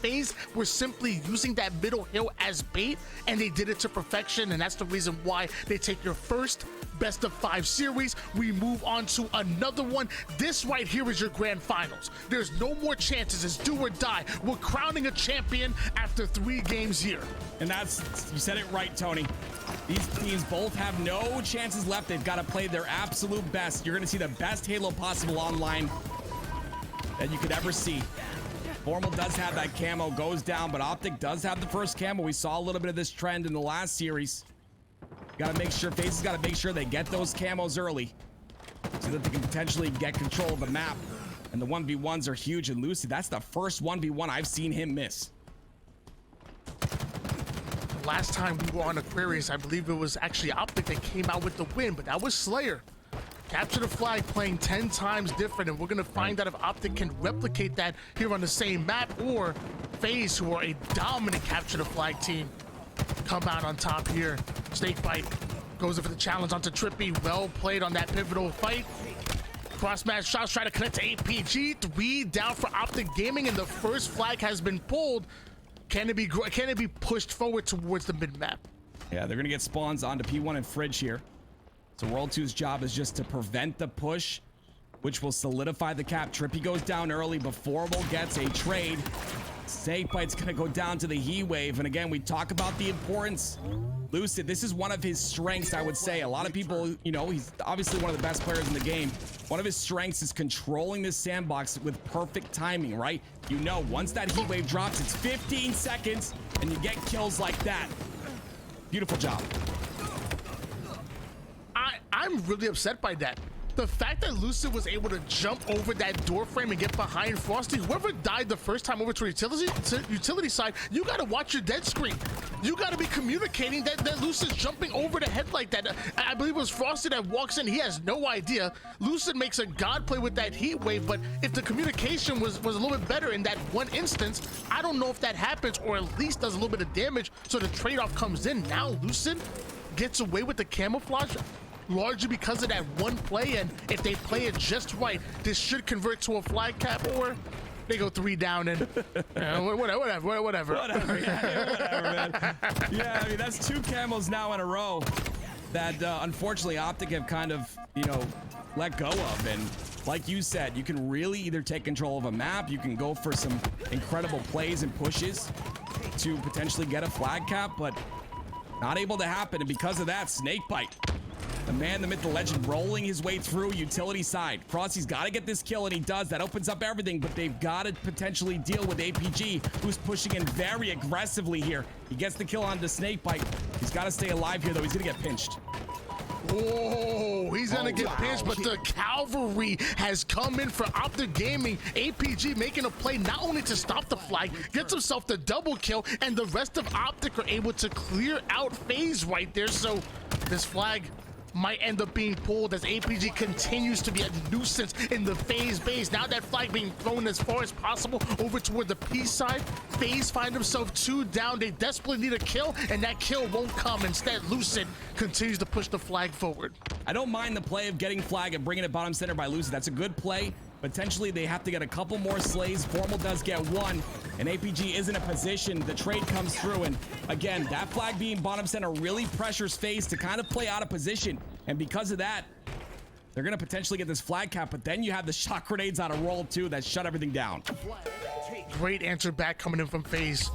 FaZe were simply using that middle hill as bait, and they did it to perfection, and that's the reason why they take your first best of 5 series. We move on to another one. This right here is your grand finals. There's no more chances. It's do or die. We're crowning a champion after 3 games here. And that's, you said it right, Tony. These teams both have no chances left. They've got to play their absolute best. You're going to see the best Halo possible online that you could ever see. Formal does have that camo, goes down, but Optic does have the first camo. We saw a little bit of this trend in the last series. Got to make sure, FaZe has got to make sure they get those camos early so that they can potentially get control of the map. And the 1v1s are huge. And Lucid, that's the first 1v1 I've seen him miss. Last time we were on Aquarius, I believe it was actually Optic that came out with the win, but that was Slayer. Capture the flag playing 10 times different, and we're going to find out if Optic can replicate that here on the same map, or FaZe, who are a dominant capture the flag team, come out on top here. SnakeBite goes in for the challenge onto TriPPPeY. Well played on that pivotal fight. Cross-match shots try to connect to APG. 3 down for Optic Gaming, and the first flag has been pulled. Can it be pushed forward towards the mid-map? Yeah, they're going to get spawns onto P1 and Fridge here. So World 2's job is just to prevent the push, which will solidify the cap. TriPPPeY goes down early before Formal gets a trade. SnakeBite's going to go down to the heat wave. And again, we talk about the importance. Lucid, this is one of his strengths, I would say. A lot of people, you know, he's obviously one of the best players in the game. One of his strengths is controlling this sandbox with perfect timing, right? You know, once that heat wave drops, it's 15 seconds and you get kills like that. Beautiful job. I'm really upset by that. The fact that Lucid was able to jump over that door frame and get behind Frosty, whoever died the first time over to utility side, you gotta watch your dead screen. You gotta be communicating that Lucid's jumping over the head like that. I believe it was Frosty that walks in, he has no idea. Lucid makes a god play with that heat wave, but if the communication was a little bit better in that one instance, I don't know if that happens, or at least does a little bit of damage, so the trade-off comes in. Now Lucid gets away with the camouflage, largely because of that one play, and if they play it just right, this should convert to a flag cap, or they go 3 down and whatever. Man. Yeah, I mean, that's 2 camos now in a row that unfortunately Optic have kind of, you know, let go of. And like you said, you can really either take control of a map, you can go for some incredible plays and pushes to potentially get a flag cap, but not able to happen. And because of that, SnakeBite, the man, the myth, the legend, rolling his way through utility side. Frosty's got to get this kill, and he does. That opens up everything, but they've got to potentially deal with APG, who's pushing in very aggressively here. He gets the kill onto SnakeBite. He's got to stay alive here, though. He's going to get pinched. Oh, he's gonna get pinched, but the cavalry has come in for Optic Gaming. APG making a play not only to stop the flag, gets himself the double kill, and the rest of Optic are able to clear out FaZe right there. So this flag might end up being pulled as APG continues to be a nuisance in the FaZe base. Now that flag being thrown as far as possible over toward the P side. FaZe find themselves 2 down. They desperately need a kill, and that kill won't come. Instead, Lucid continues to push the flag forward. I don't mind the play of getting flag and bringing it bottom center by Lucid. That's a good play. Potentially, they have to get a couple more slays. Formal does get 1, and APG is in a position. The trade comes through, and again, that flag being bottom center really pressures FaZe to kind of play out of position. And because of that, they're going to potentially get this flag cap, but then you have the shot grenades out of roll, too, that shut everything down. Great answer back coming in from FaZe.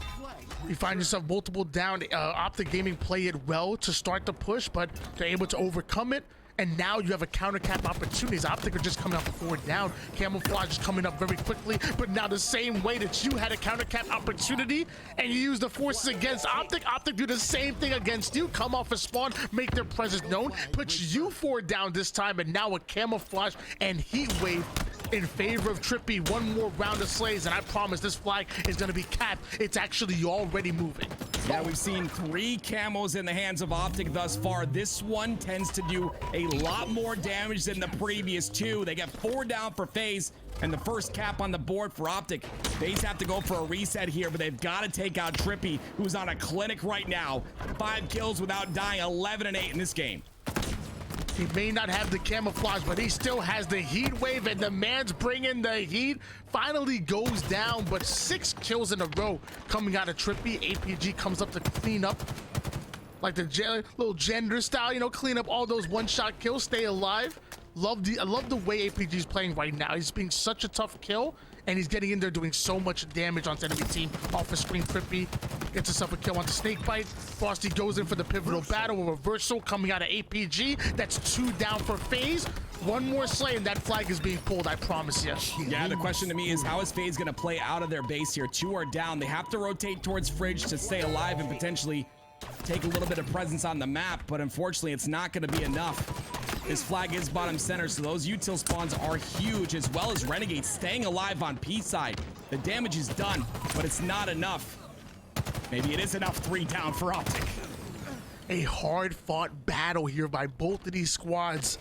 You find yourself multiple down. Optic Gaming play it well to start the push, but they're able to overcome it. And now you have a counter cap opportunities. Optic are just coming up 4 down. Camouflage is coming up very quickly, but now the same way that you had a counter cap opportunity and you use the forces against Optic, Optic do the same thing against you. Come off a spawn, make their presence known, puts you 4 down this time, and now a camouflage and heat wave in favor of TriPPPeY. 1 more round of slays, and I promise this flag is going to be capped. It's actually already moving. Yeah, we've seen 3 camos in the hands of Optic thus far. This one tends to do a lot more damage than the previous 2. They get 4 down for FaZe, and the first cap on the board for Optic. FaZe have to go for a reset here, but they've got to take out TriPPPeY, who's on a clinic right now. 5 kills without dying, 11 and 8 in this game. He may not have the camouflage, but he still has the heat wave, and the man's bringing the heat. Finally goes down, but 6 kills in a row coming out of TriPPPeY. APG comes up to clean up, like the little gender style, you know, clean up all those one-shot kills, stay alive. I love the way APG is playing right now. He's being such a tough kill, and he's getting in there doing so much damage on the enemy team. Off the screen, TriPPPeY gets himself a kill onto SnakeBite. Frosty goes in for the pivotal battle. A reversal coming out of APG. That's 2 down for FaZe. One more slay, and that flag is being pulled, I promise you. Yeah, the question to me is, how is FaZe going to play out of their base here? 2 are down. They have to rotate towards Fridge to stay alive and potentially take a little bit of presence on the map, but unfortunately, it's not going to be enough. This flag is bottom center, so those util spawns are huge, as well as Renegade staying alive on P side. The damage is done, but it's not enough. Maybe it is enough. 3 down for Optic. A hard-fought battle here by both of these squads.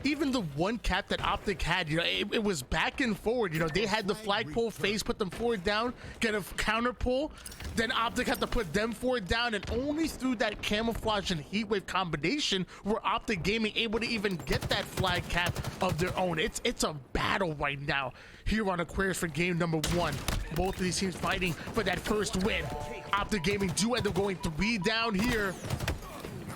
Even the one cap that Optic had, you know, it was back and forward. You know, they had the flagpole, FaZe put them forward down, get a counter pull. Then Optic had to put them forward down, and only through that camouflage and heatwave combination were Optic Gaming able to even get that flag cap of their own. It's a battle right now here on Aquarius for game number 1. Both of these teams fighting for that first win. Optic Gaming do end up going 3 down here.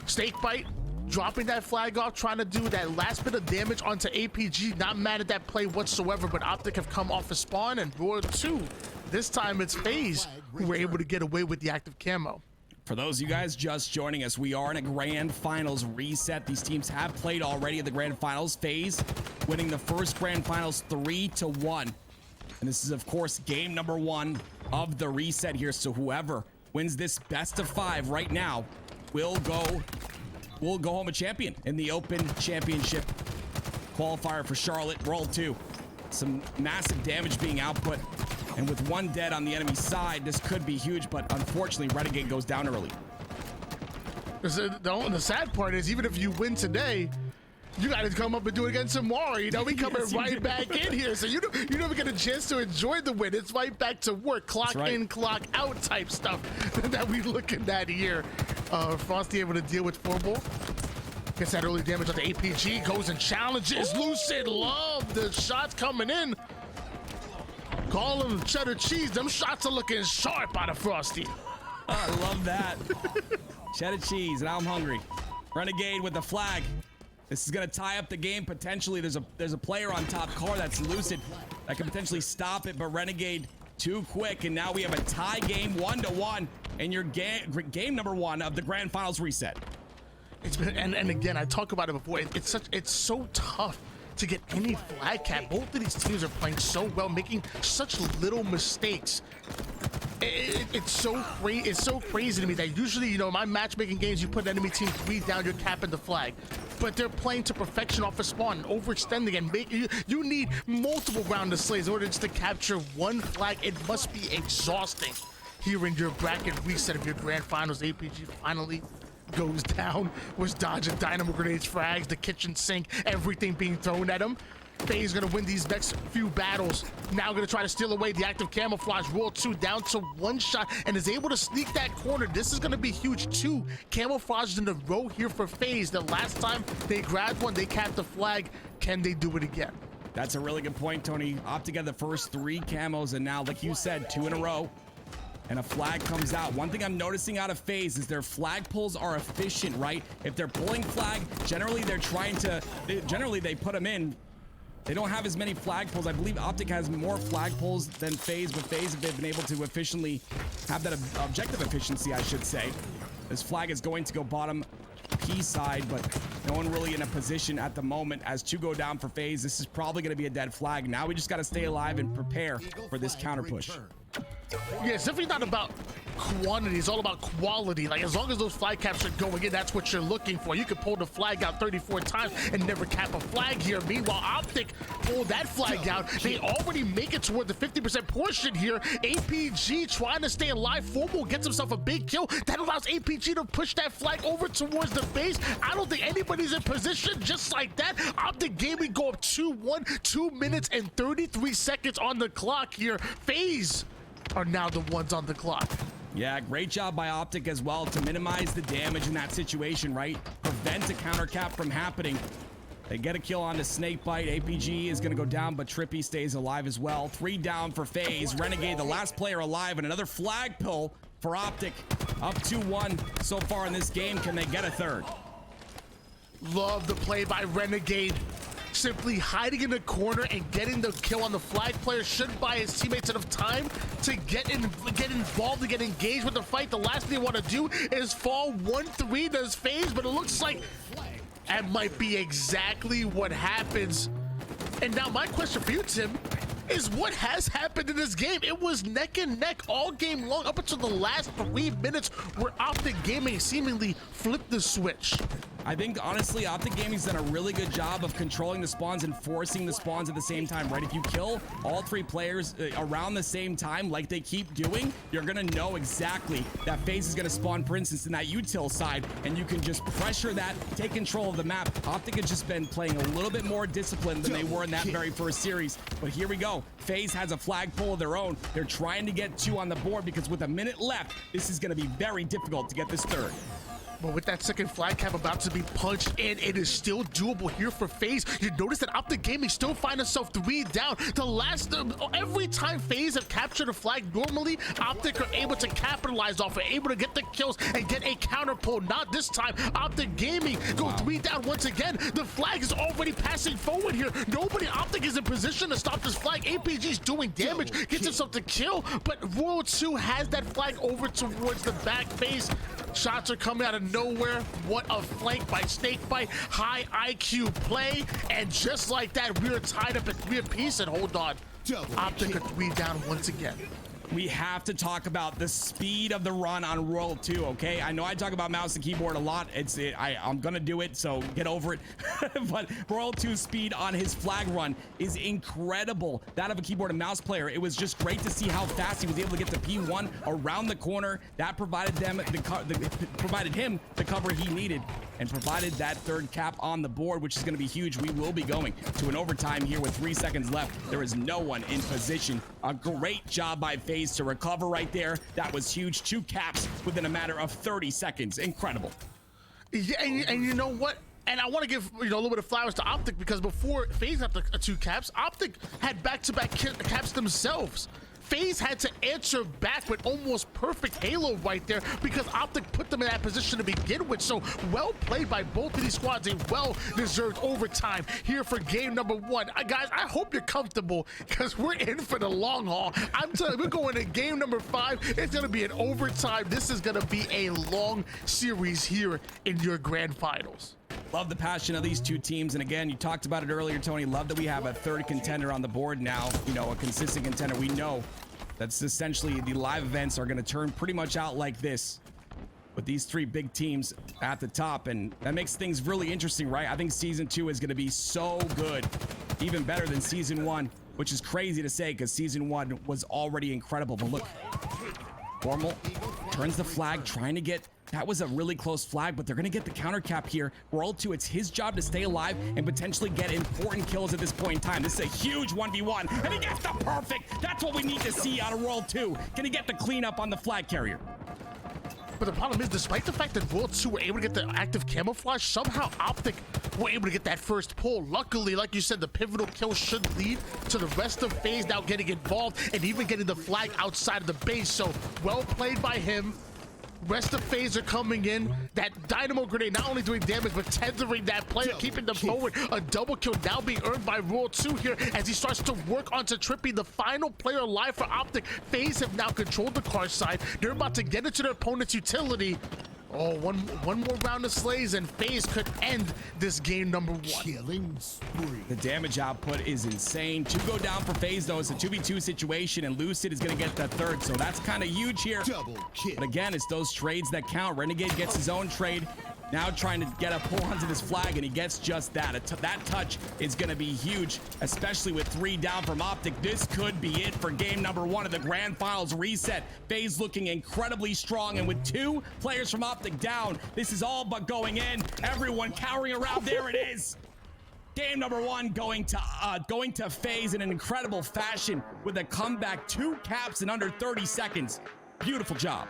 SnakeBite dropping that flag off, trying to do that last bit of damage onto APG. Not mad at that play whatsoever, but Optic have come off a spawn and Roar 2. This time it's FaZe who were able to get away with the active camo. For those of you guys just joining us, we are in a grand finals reset. These teams have played already at the grand finals. FaZe winning the first grand finals 3-1. And this is, of course, game number 1 of the reset here. So whoever wins this best of 5 right now will go home a champion in the Open Championship qualifier for Charlotte World 2. Some massive damage being output, and with 1 dead on the enemy side, this could be huge, but unfortunately Renegade goes down early. The sad part is, even if you win today, you got to come up and do it again tomorrow. You know, we coming right back in here, so you never get a chance to enjoy the win. It's right back to work, clock in, clock out type stuff that we looking at here. Frosty able to deal with 4-ball. Gets that early damage on the APG, goes and challenges. Lucid, love the shots coming in. Call them cheddar cheese. Them shots are looking sharp out of Frosty. I love that. Cheddar cheese, and I'm hungry. Renegade with the flag. This is gonna tie up the game potentially. There's a player on top car, that's Lucid, that can potentially stop it, but Renegade too quick, and now we have a tie game 1-1 in your game number 1 of the grand finals reset. It's been, and again, I talk about it before. It's so tough to get any flag cap. Both of these teams are playing so well, making such little mistakes. It's so crazy to me that usually, you know, in my matchmaking games, you put enemy team 3 down, you're capping the flag. But they're playing to perfection off a spawn, overextending, and you need multiple round of slays in order just to capture 1 flag. It must be exhausting. Here in your bracket reset of your grand finals, APG finally goes down, was dodging dynamo grenades, frags, the kitchen sink, everything being thrown at him. FaZe gonna win these next few battles. Now gonna try to steal away the active camouflage. World 2 down to 1 shot and is able to sneak that corner. This is gonna be huge. 2 camouflages in a row here for FaZe. The last time they grabbed one, they capped the flag. Can they do it again? That's a really good point, Tony. Optic had the first 3 camos, and now, like you said, 2 in a row. And a flag comes out. One thing I'm noticing out of FaZe is their flag pulls are efficient, right? If they're pulling flag, generally they're trying to, generally they put them in. They don't have as many flag pulls. I believe Optic has more flag pulls than FaZe, but FaZe have been able to efficiently have that objective efficiency, I should say. This flag is going to go bottom P side, but no one really in a position at the moment as 2 go down for FaZe. This is probably going to be a dead flag. Now we just got to stay alive and prepare for this counter push. Yeah, it's definitely not about quantity, it's all about quality. Like, as long as those flag caps are going in, that's what you're looking for. You can pull the flag out 34 times and never cap a flag here. Meanwhile, Optic pulled that flag out. They already make it toward the 50% portion here. APG trying to stay alive. FaZe gets himself a big kill. That allows APG to push that flag over towards the base. I don't think anybody's in position just like that. Optic Gaming go up 2-1, 2 minutes and 33 seconds on the clock here. FaZe are now the ones on the clock. Yeah, great job by Optic as well to minimize the damage in that situation, right? Prevent a counter cap from happening. They get a kill onto SnakeBite. APG is going to go down, but TriPPPeY stays alive as well. 3 down for FaZe. Renegade, the last player alive, and another flag pull for Optic. Up 2-1 so far in this game. Can they get a third? Love the play by Renegade. Simply hiding in the corner and getting the kill on the flag player should buy his teammates enough time to get involved and get engaged with the fight. The last thing they want to do is fall 1-3 does FaZe, but it looks like that might be exactly what happens. And now my question for you, Tim, is what has happened in this game? It was neck and neck all game long up until the last 3 minutes where Optic Gaming seemingly flipped the switch. I think, honestly, Optic Gaming's done a really good job of controlling the spawns and forcing the spawns at the same time, right? If you kill all 3 players around the same time, like they keep doing, you're going to know exactly that FaZe is going to spawn, for instance, in that util side, and you can just pressure that, take control of the map. Optic has just been playing a little bit more disciplined than they were in that very first series. But here we go. FaZe has a flag pull of their own. They're trying to get 2 on the board because with a minute left, this is going to be very difficult to get this third. But with that second flag cap about to be punched in, it is still doable here for FaZe. You notice that Optic Gaming still find itself 3 down. The last, every time FaZe have captured a flag, normally Optic are able to capitalize off it, able to get the kills and get a counter pull. Not this time. Optic Gaming go 3 down once again. The flag is already passing forward here. Nobody Optic is in position to stop this flag. APG's doing damage, gets himself the kill, but Royal 2 has that flag over towards the back face. Shots are coming out of nowhere. What a flank by SnakeBite. High IQ play. And just like that, we are tied up at 3 apiece. And hold on. Optic are 3 down once again. We have to talk about the speed of the run on Royal 2, okay? I know I talk about mouse and keyboard a lot. I'm gonna do it, so get over it. But Royal 2's speed on his flag run is incredible. That of a keyboard and mouse player. It was just great to see how fast he was able to get to P1 around the corner. That provided provided him the cover he needed and provided that third cap on the board, which is gonna be huge. We will be going to an overtime here with 3 seconds left. There is no one in position. A great job by FaZe to recover right there. That was huge. 2 caps within a matter of 30 seconds. Incredible. Yeah, and you know what? And I want to give a little bit of flowers to Optic because before FaZe had the 2 caps, Optic had back-to-back caps themselves. FaZe had to answer back with almost perfect halo right there because Optic put them in that position to begin with. So well played by both of these squads. A well-deserved overtime here for game number 1. Guys, I hope you're comfortable because we're in for the long haul. I'm telling you, we're going to game number 5. It's going to be an overtime. This is going to be a long series here in your grand finals. Love the passion of these 2 teams. And again, you talked about it earlier, Tony. Love that we have a third contender on the board now, a consistent contender. We know that's essentially the live events are going to turn pretty much out like this with these 3 big teams at the top. And that makes things really interesting, right? I think season 2 is going to be so good, even better than season 1, which is crazy to say because season 1 was already incredible. But look, Formal turns the flag, trying to get. That was a really close flag, but they're going to get the counter cap here. World 2, it's his job to stay alive and potentially get important kills at this point in time. This is a huge 1v1, and he gets the perfect. That's what we need to see out of World 2. Can he get the cleanup on the flag carrier? But the problem is, despite the fact that World 2 were able to get the active camouflage, somehow Optic were able to get that first pull. Luckily, like you said, the pivotal kill should lead to the rest of FaZe now getting involved and even getting the flag outside of the base. So well played by him. Rest of FaZe are coming in. That dynamo grenade not only doing damage, but tethering that player, keeping them forward. A double kill now being earned by Royal 2 here as he starts to work onto TriPPPeY, the final player alive for Optic. FaZe have now controlled the car side. They're about to get into their opponent's utility. Oh, one more round of slays and FaZe could end this game number 1. Killing spree. The damage output is insane. 2 go down for FaZe though. It's a 2v2 situation and Lucid is going to get the third. So that's kind of huge here. Double kill. But again, it's those trades that count. Renegade gets his own trade. Now trying to get a pull onto this flag, and he gets just that. That touch is going to be huge, especially with 3 down from Optic. This could be it for game number 1 of the Grand Finals reset. FaZe looking incredibly strong, and with 2 players from Optic down, this is all but going in. Everyone cowering around. There it is. Game number 1 going to FaZe in an incredible fashion with a comeback. 2 caps in under 30 seconds. Beautiful job.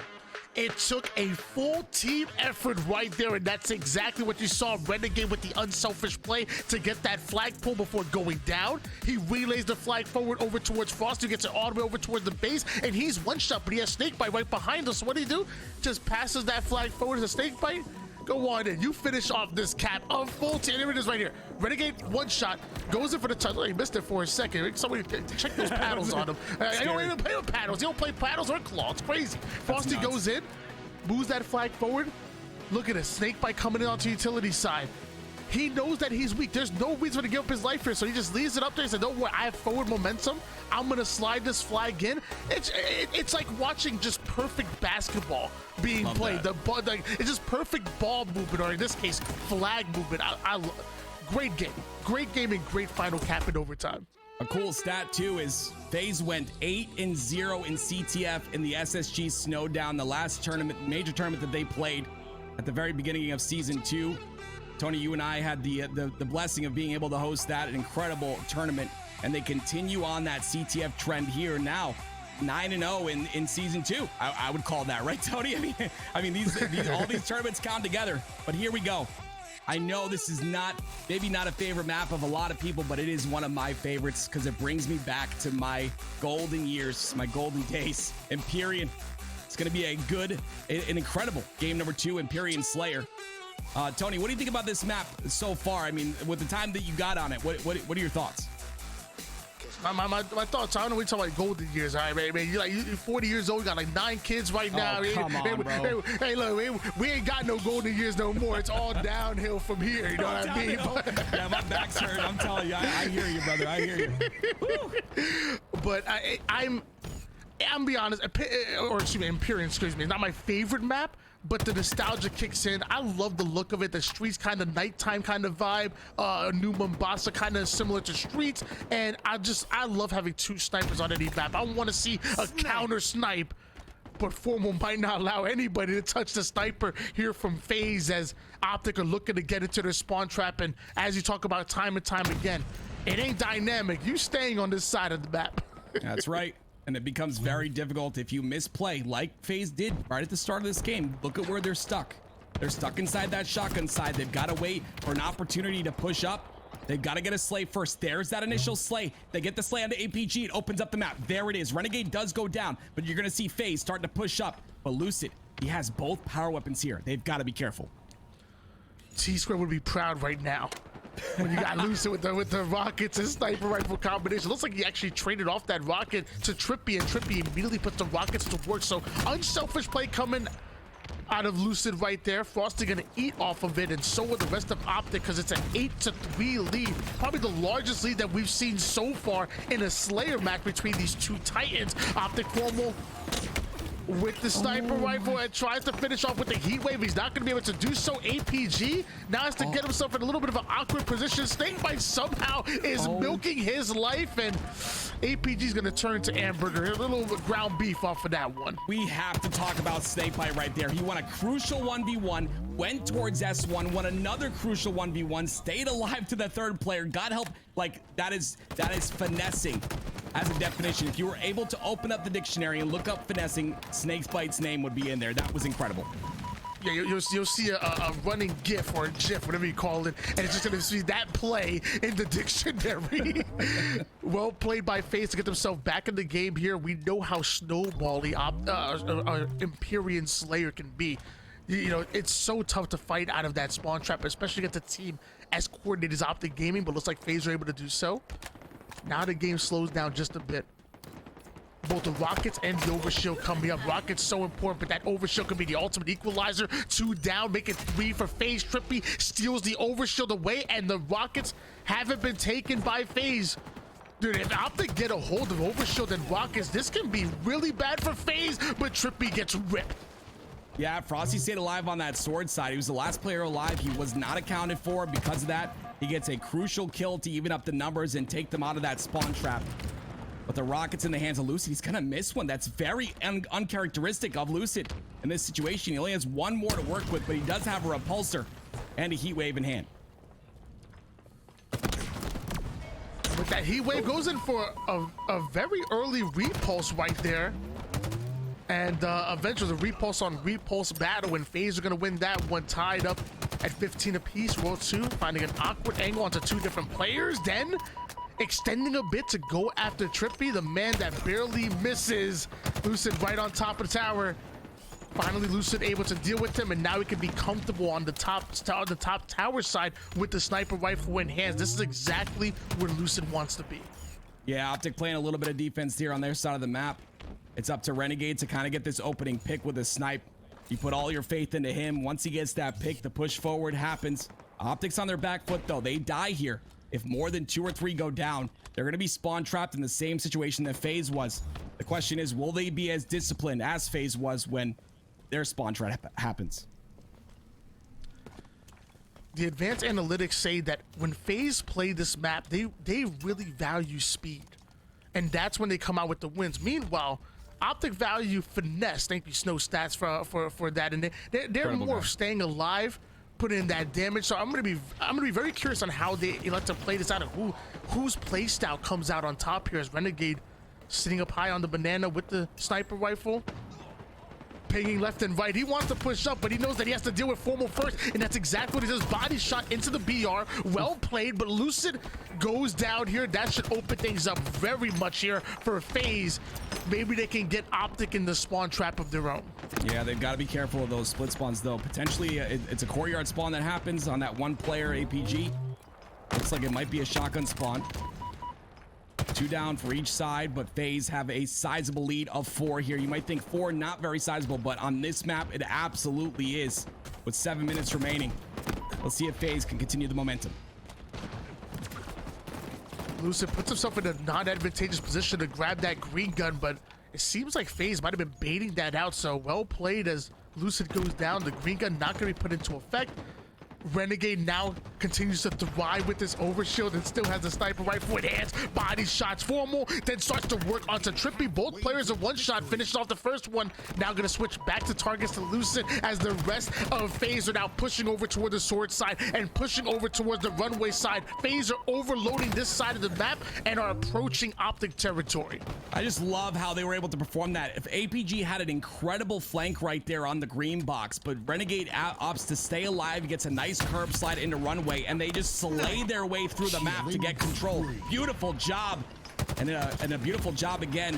It took a full team effort right there, and that's exactly what you saw Renegade with the unselfish play to get that flag pull before going down. He relays the flag forward over towards Frosty, gets it all the way over towards the base, and he's one shot, but he has SnakeBite right behind us. So what do you do? Just passes that flag forward to SnakeBite. Go on in. You finish off this cap of full team. Here it is right here. Renegade, one shot, goes in for the touch. Oh, he missed it for a second. Somebody check those paddles on him. I don't even play with paddles. He don't play paddles or claw. It's crazy. Frosty goes in, moves that flag forward. Look at it. SnakeBite coming in onto utility side. He knows that he's weak. There's no reason to give up his life here, so he just leaves it up there and said, don't worry, I have forward momentum. I'm going to slide this flag in. It's like watching just perfect basketball being played. It's just perfect ball movement, or in this case, flag movement. Great game. Great game and great final cap in overtime. A cool stat, too, is FaZe went 8-0 in CTF in the SSG Snowdown, the last tournament, major tournament that they played at the very beginning of Season 2. Tony, you and I had the blessing of being able to host that, an incredible tournament, and they continue on that CTF trend here now, 9-0 in Season 2. I would call that, right, Tony? I mean, these all these tournaments count together. But here we go. I know this is maybe not a favorite map of a lot of people, but it is one of my favorites because it brings me back to my golden years, my golden days. Empyrean. It's going to be an incredible game number 2, Empyrean Slayer. Tony, what do you think about this map so far? I mean, with the time that you got on it, what are your thoughts? My thoughts, I don't know, we talk about golden years, all right, man. You're 40 years old, you got like 9 kids right now. Oh, come on, bro. Hey, look, we ain't got no golden years no more. It's all downhill from here, you know what I mean? Yeah, my back's hurt. I'm telling you, I hear you, brother. I hear you. But I'm be honest, Empyrean, excuse me, it's not my favorite map, but the nostalgia kicks in. I love the look of it. The streets kind of nighttime kind of vibe. New Mombasa kind of similar to streets. And I love having 2 snipers on any map. I want to see a counter snipe, but Formal might not allow anybody to touch the sniper here from FaZe, as Optic are looking to get into their spawn trap. And as you talk about time and time again, it ain't dynamic. You staying on this side of the map. That's right. And it becomes very difficult if you misplay, like FaZe did right at the start of this game. Look at where they're stuck. They're stuck inside that shotgun side. They've got to wait for an opportunity to push up. They've got to get a slay first. There's that initial slay. They get the slay on the APG. It opens up the map. There it is. Renegade does go down, but you're going to see FaZe starting to push up. But Lucid, he has both power weapons here. They've got to be careful. T-Square would be proud right now when you got Lucid with the rockets and sniper rifle combination. Looks like he actually traded off that rocket to TriPPPeY, and TriPPPeY immediately puts the rockets to work. So unselfish play coming out of Lucid right there. Frosty gonna eat off of it, and so will the rest of Optic, because it's an 8-3 lead. Probably the largest lead that we've seen so far in a Slayer match between these 2 titans. Optic Formal with the sniper rifle and tries to finish off with the heat wave. He's not going to be able to do so. APG now has to get himself in a little bit of an awkward position. SnakeBite somehow is milking his life, and APG is going to turn to Hamburger. A little ground beef off of that one. We have to talk about SnakeBite right there. He won a crucial 1v1, went towards S1, won another crucial 1v1, stayed alive to the 3rd player, got help. Like, that is finessing as a definition. If you were able to open up the dictionary and look up finessing, SnakeBite's name would be in there. That was incredible. Yeah, you'll see a running GIF or a GIF, whatever you call it, and it's just going to see that play in the dictionary. Well played by FaZe to get themselves back in the game here. We know how snowbally Empyrean Slayer can be. You know, it's so tough to fight out of that spawn trap, especially against a team as coordinated as Optic Gaming, but looks like FaZe are able to do so. Now the game slows down just a bit. Both the rockets and the overshield coming up. Rockets so important, but that overshield can be the ultimate equalizer. 2 down, make it 3 for FaZe. TriPPPeY steals the overshield away, and the rockets haven't been taken by FaZe. Dude, if Optic get a hold of overshield and rockets, this can be really bad for FaZe, but TriPPPeY gets ripped. Yeah, Frosty stayed alive on that sword side. He was the last player alive. He was not accounted for. Because of that, he gets a crucial kill to even up the numbers and take them out of that spawn trap. But the rockets in the hands of Lucid, he's gonna miss one. That's very uncharacteristic of Lucid in this situation. He only has 1 more to work with, but he does have a repulsor and a heat wave in hand. But that heat wave goes in for a very early repulse right there. And eventually the repulse on repulse battle, and FaZe are going to win that one, tied up at 15 apiece. World 2 finding an awkward angle onto two different players, then extending a bit to go after TriPPPeY, the man that barely misses. Lucid right on top of the tower. Finally, Lucid able to deal with him, and now he can be comfortable on the top tower side with the sniper rifle in hands. This is exactly where Lucid wants to be. Yeah, Optic playing a little bit of defense here on their side of the map. It's up to Renegade to kind of get this opening pick with a snipe. You put all your faith into him. Once he gets that pick, the push forward happens. Optic's on their back foot, though. They die here. If more than 2 or 3 go down, they're going to be spawn trapped in the same situation that FaZe was. The question is, will they be as disciplined as FaZe was when their spawn trap happens? The advanced analytics say that when FaZe play this map, they really value speed. And that's when they come out with the wins. Meanwhile, Optic value finesse. Thank you, Snow Stats, for that. And they're more of staying alive, putting in that damage. So I'm gonna be very curious on how they elect to play this out, and whose play style comes out on top here, as Renegade sitting up high on the banana with the sniper rifle, pinging left and right. He wants to push up, but he knows that he has to deal with Formal first, and that's exactly what he does. Body shot into the BR. Well played, but Lucid goes down here. That should open things up very much here for FaZe. Maybe they can get Optic in the spawn trap of their own. Yeah, they've got to be careful of those split spawns, though. Potentially, it's a courtyard spawn that happens on that one player APG. Looks like it might be a shotgun spawn. 2 down for each side, but FaZe have a sizable lead of 4 here. You might think 4 not very sizable, but on this map, it absolutely is, with 7 minutes remaining. Let's see if FaZe can continue the momentum. Lucid puts himself in a non-advantageous position to grab that green gun, but it seems like FaZe might have been baiting that out, so well played as Lucid goes down. The green gun not going to be put into effect. Renegade now continues to thrive with this overshield and still has a sniper rifle in hands. Body shots Formal, then starts to work onto TriPPPeY. Both players of one shot, finishes off the first one. Now going to switch back to targets to Lucid, as the rest of FaZe are now pushing over toward the sword side and pushing over towards the runway side. FaZe are overloading this side of the map and are approaching Optic territory. I just love how they were able to perform that. If APG had an incredible flank right there on the green box, but Renegade opts to stay alive, gets a nice curb slide into runway, and they just slay their way through the map to get control. Beautiful job, and a beautiful job again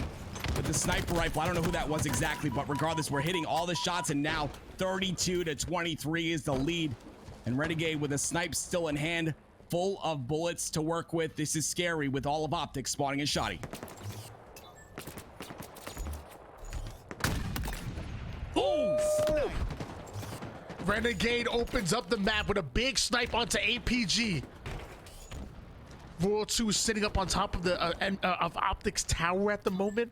with the sniper rifle. I don't know who that was exactly, but regardless, we're hitting all the shots, and now 32-23 is the lead, and Renegade with a snipe still in hand, full of bullets to work with. This is scary with all of Optic spawning in Shoddy. Oh! Renegade opens up the map with a big snipe onto APG. World 2 is sitting up on top of the of Optic's tower at the moment.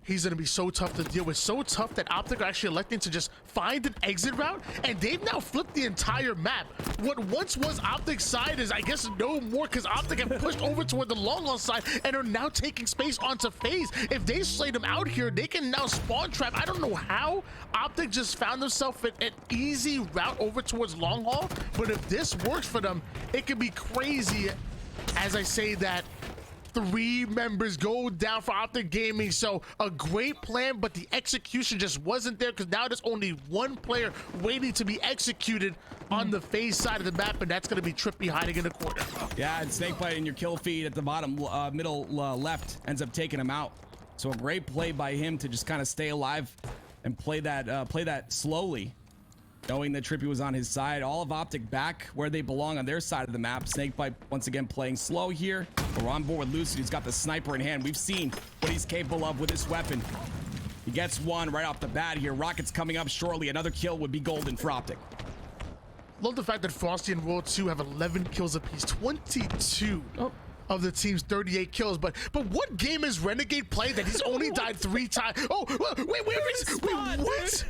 He's going to be so tough to deal with. So tough that Optic are actually electing to just find an exit route, and they've now flipped the entire map. What once was Optic's side is, I guess, no more, because Optic have pushed over toward the long haul side and are now taking space onto FaZe. If they slay them out here, they can now spawn trap. I don't know how Optic just found themselves an easy route over towards long haul, but if this works for them, it could be crazy. As I say that, 3 members go down for Optic Gaming, so a great plan, but the execution just wasn't there, because now there's only 1 player waiting to be executed on the FaZe side of the map, and that's going to be TriPPPeY hiding in the corner. Yeah, and SnakeBite in your kill feed at the bottom middle left ends up taking him out. So a great play by him to just kind of stay alive and play that slowly, knowing that TriPPPeY was on his side. All of Optic back where they belong on their side of the map. SnakeBite once again playing slow here. We're on board with Lucid. He's got the sniper in hand. We've seen what he's capable of with this weapon. He gets one right off the bat here. Rockets coming up shortly. Another kill would be golden for Optic. Love the fact that Frosty and World 2 have 11 kills apiece. 22 of the team's 38 kills. But what game is Renegade playing that he's only died 3 times? Oh, wait, what?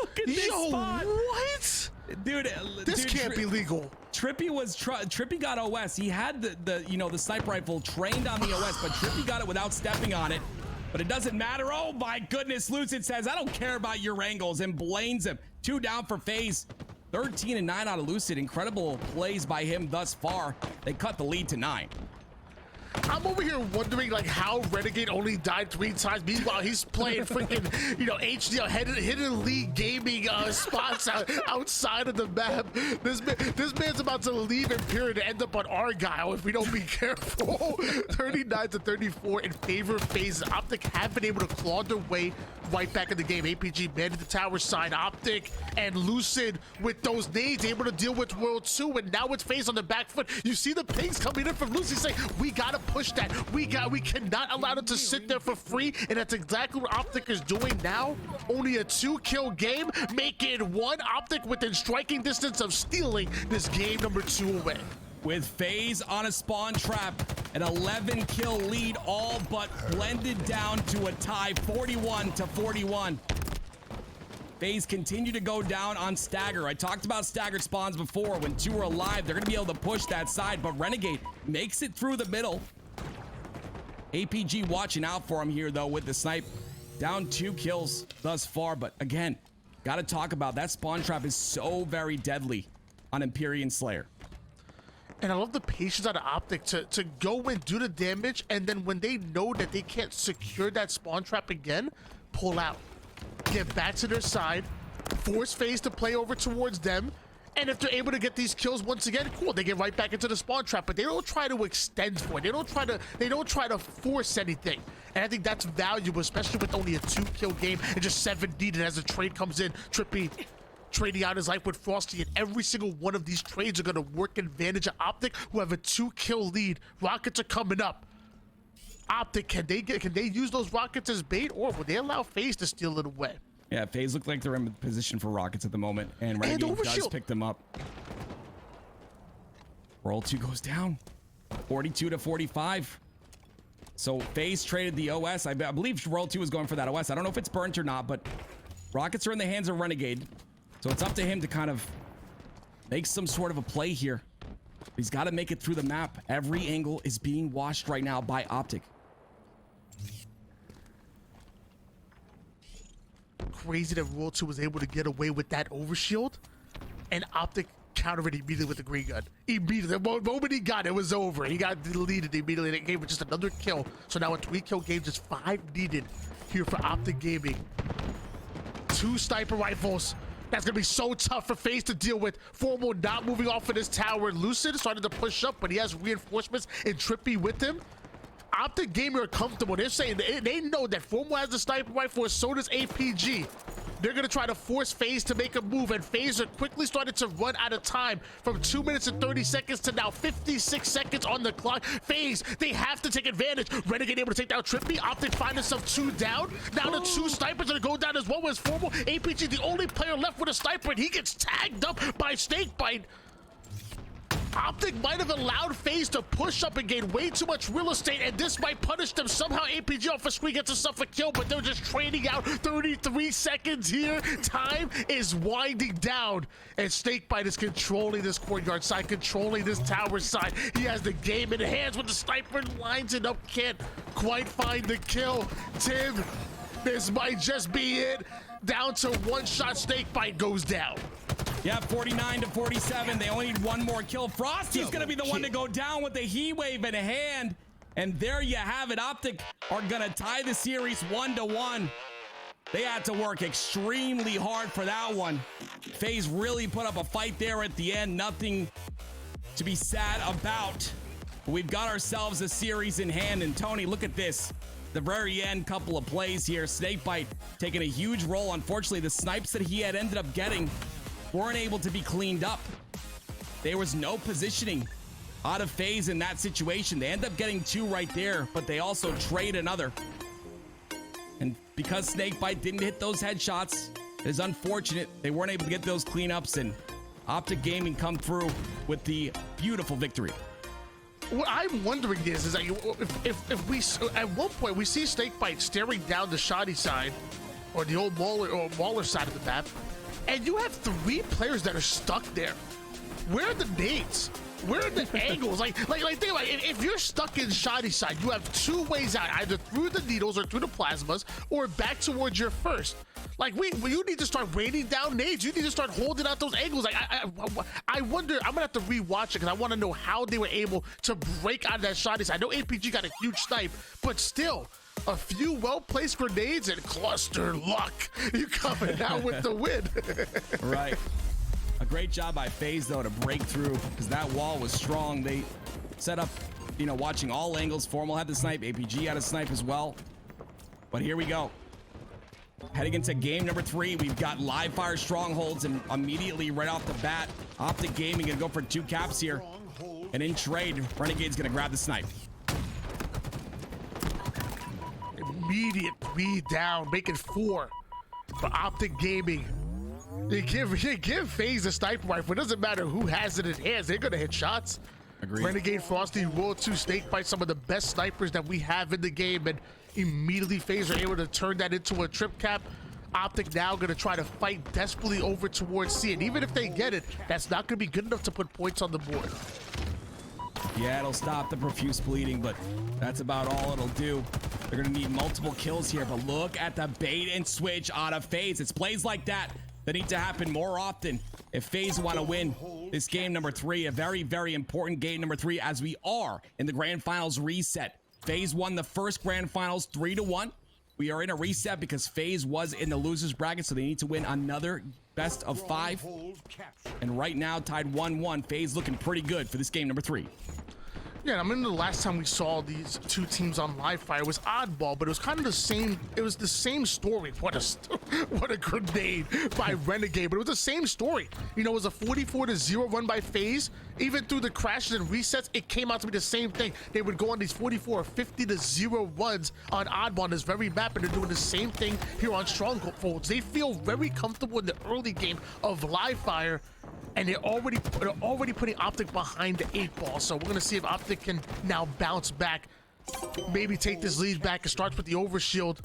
Look at this spot. What? Dude, this can't be legal. TriPPPeY got OS. He had the sniper rifle trained on the OS, but TriPPPeY got it without stepping on it. But it doesn't matter. Oh my goodness, Lucid says, I don't care about your angles, and blames him. 2 down for FaZe. 13 and 9 out of Lucid. Incredible plays by him thus far. They cut the lead to 9. I'm over here wondering like how Renegade only died 3 times. Meanwhile, he's playing freaking, you know, HDL hidden league gaming spots outside of the map. This man's about to leave Imperial to end up on Argyle if we don't be careful. 39-34 in favor of FaZe. Optic have been able to claw their way right back in the game. APG managed the tower side. Optic and Lucid with those nades able to deal with World 2, and now it's FaZe on the back foot. You see the pings coming in from Lucid saying, we gotta push that. We cannot allow them to sit there for free, and that's exactly what Optic is doing now. Only a 2-kill game, making 1 Optic within striking distance of stealing this game number 2 away. With FaZe on a spawn trap, an 11-kill lead all but blended down to a tie, 41-41. FaZe continue to go down on stagger. I talked about staggered spawns before. When 2 are alive, they're going to be able to push that side, but Renegade makes it through the middle. APG watching out for him here, though, with the snipe. Down 2 kills thus far, but again, got to talk about that spawn trap is so very deadly on Empyrean Slayer. And I love the patience out of Optic to go and do the damage, and then when they know that they can't secure that spawn trap again, pull out. Get back to their side, force FaZe to play over towards them, and if they're able to get these kills once again, cool, they get right back into the spawn trap, but they don't try to extend for it. They don't try to force anything. And I think that's valuable, especially with only a 2-kill game and just 7 needed as the trade comes in. TriPPPeY trading out his life with Frosty, and every single one of these trades are going to work advantage of Optic, who have a 2-kill lead. Rockets are coming up. Optic, can they use those rockets as bait, or would they allow FaZe to steal it away? Yeah, FaZe look like they're in position for rockets at the moment, and Renegade does pick them up. World 2 goes down, 42-45. So FaZe traded the OS. I believe World 2 is going for that OS. I don't know if it's burnt or not, but rockets are in the hands of Renegade. So it's up to him to kind of make some sort of a play here. He's got to make it through the map. Every angle is being watched right now by Optic. Crazy that World 2 was able to get away with that overshield, and Optic countered it immediately with the green gun. Immediately, the moment he got it, it was over. He got deleted immediately. That game with just another kill. So now a 3-kill game, just 5 needed here for Optic Gaming. 2 sniper rifles. That's going to be so tough for FaZe to deal with. Formal not moving off of this tower. Lucid started to push up, but he has reinforcements and TriPPPeY with him. Optic Gaming are comfortable. They're saying they know that Formal has the sniper rifle, so does APG. They're going to try to force FaZe to make a move, and FaZe are quickly started to run out of time from 2 minutes and 30 seconds to now 56 seconds on the clock. FaZe, they have to take advantage. Renegade able to take down TriPPPeY. Optic find himself 2 down. Now the 2 snipers are going to go down as well as Formal. APG, the only player left with a sniper, and he gets tagged up by SnakeBite. Optic might have allowed FaZe to push up and gain way too much real estate, and this might punish them. Somehow APG off a screen gets himself a kill, but they're just trading out. 33 seconds here. Time is winding down, and SnakeBite is controlling this courtyard side, controlling this tower side. He has the game in hands with the sniper, lines it up, can't quite find the kill. Tim, this might just be it. Down to 1 shot, SnakeBite goes down. Yeah, 49-47. They only need 1 more kill. Frosty's going to be the one to go down with the heat wave in hand. And there you have it. Optic are going to tie the series 1-1. They had to work extremely hard for that one. FaZe really put up a fight there at the end. Nothing to be sad about. We've got ourselves a series in hand. And Tony, look at this. The very end couple of plays here. SnakeBite taking a huge role. Unfortunately, the snipes that he had ended up getting weren't able to be cleaned up. There was no positioning out of FaZe in that situation. They end up getting 2 right there, but they also trade another. And because SnakeBite didn't hit those headshots, it is unfortunate they weren't able to get those cleanups, and Optic Gaming come through with the beautiful victory. What I'm wondering is that if we at one point we see SnakeBite staring down the shoddy side, or the old Mauler side of the map, and you have 3 players that are stuck there. Where are the nades? Where are the angles? Like think about it. If you're stuck in shoddy side, you have two ways out, either through the needles or through the plasmas, or back towards your first. Like you need to start raining down nades. You need to start holding out those angles. Like I wonder. I'm gonna have to rewatch it because I want to know how they were able to break out of that shoddy side. I know APG got a huge snipe, but still. A few well-placed grenades and cluster luck. You coming out with the win. Right. A great job by FaZe, though, to break through because that wall was strong. They set up, you know, watching all angles. Formal had the snipe. APG had a snipe as well. But here we go. Heading into game number 3, we've got live fire strongholds, and immediately right off the bat, Optic Gaming gonna go for 2 caps here. And in trade, Renegade's gonna grab the snipe. Immediate 3 down, making 4 for Optic Gaming. You give FaZe a sniper rifle. It doesn't matter who has it in hands. They're gonna hit shots. Agreed. Renegade, Frosty, World 2, SnakeBite, some of the best snipers that we have in the game, and immediately FaZe are able to turn that into a trip cap. Optic now gonna try to fight desperately over towards C, and even if they get it, that's not gonna be good enough to put points on the board. Yeah, it'll stop the profuse bleeding, but that's about all it'll do. They're gonna need multiple kills here, but look at the bait and switch out of FaZe. It's plays like that that need to happen more often if FaZe want to win this game number 3, a very, very important game number 3, as we are in the grand finals reset. FaZe won the first grand finals 3-1. We are in a reset because FaZe was in the losers bracket, so they need to win another best of 5. And right now, tied 1-1. FaZe looking pretty good for this game number 3. Yeah, I remember the last time we saw these two teams on live fire was oddball, but it was kind of the same. It was the same story. What a grenade by Renegade, but it was the same story. You know, it was a 44-0 run by FaZe. Even through the crashes and resets, it came out to be the same thing. They would go on these 44 or 50-0 runs on oddball on this very map, and they're doing the same thing here on strongholds. They feel very comfortable in the early game of live fire. And they're already putting Optic behind the 8 ball. So we're gonna see if Optic can now bounce back, maybe take this lead back. It starts with the overshield.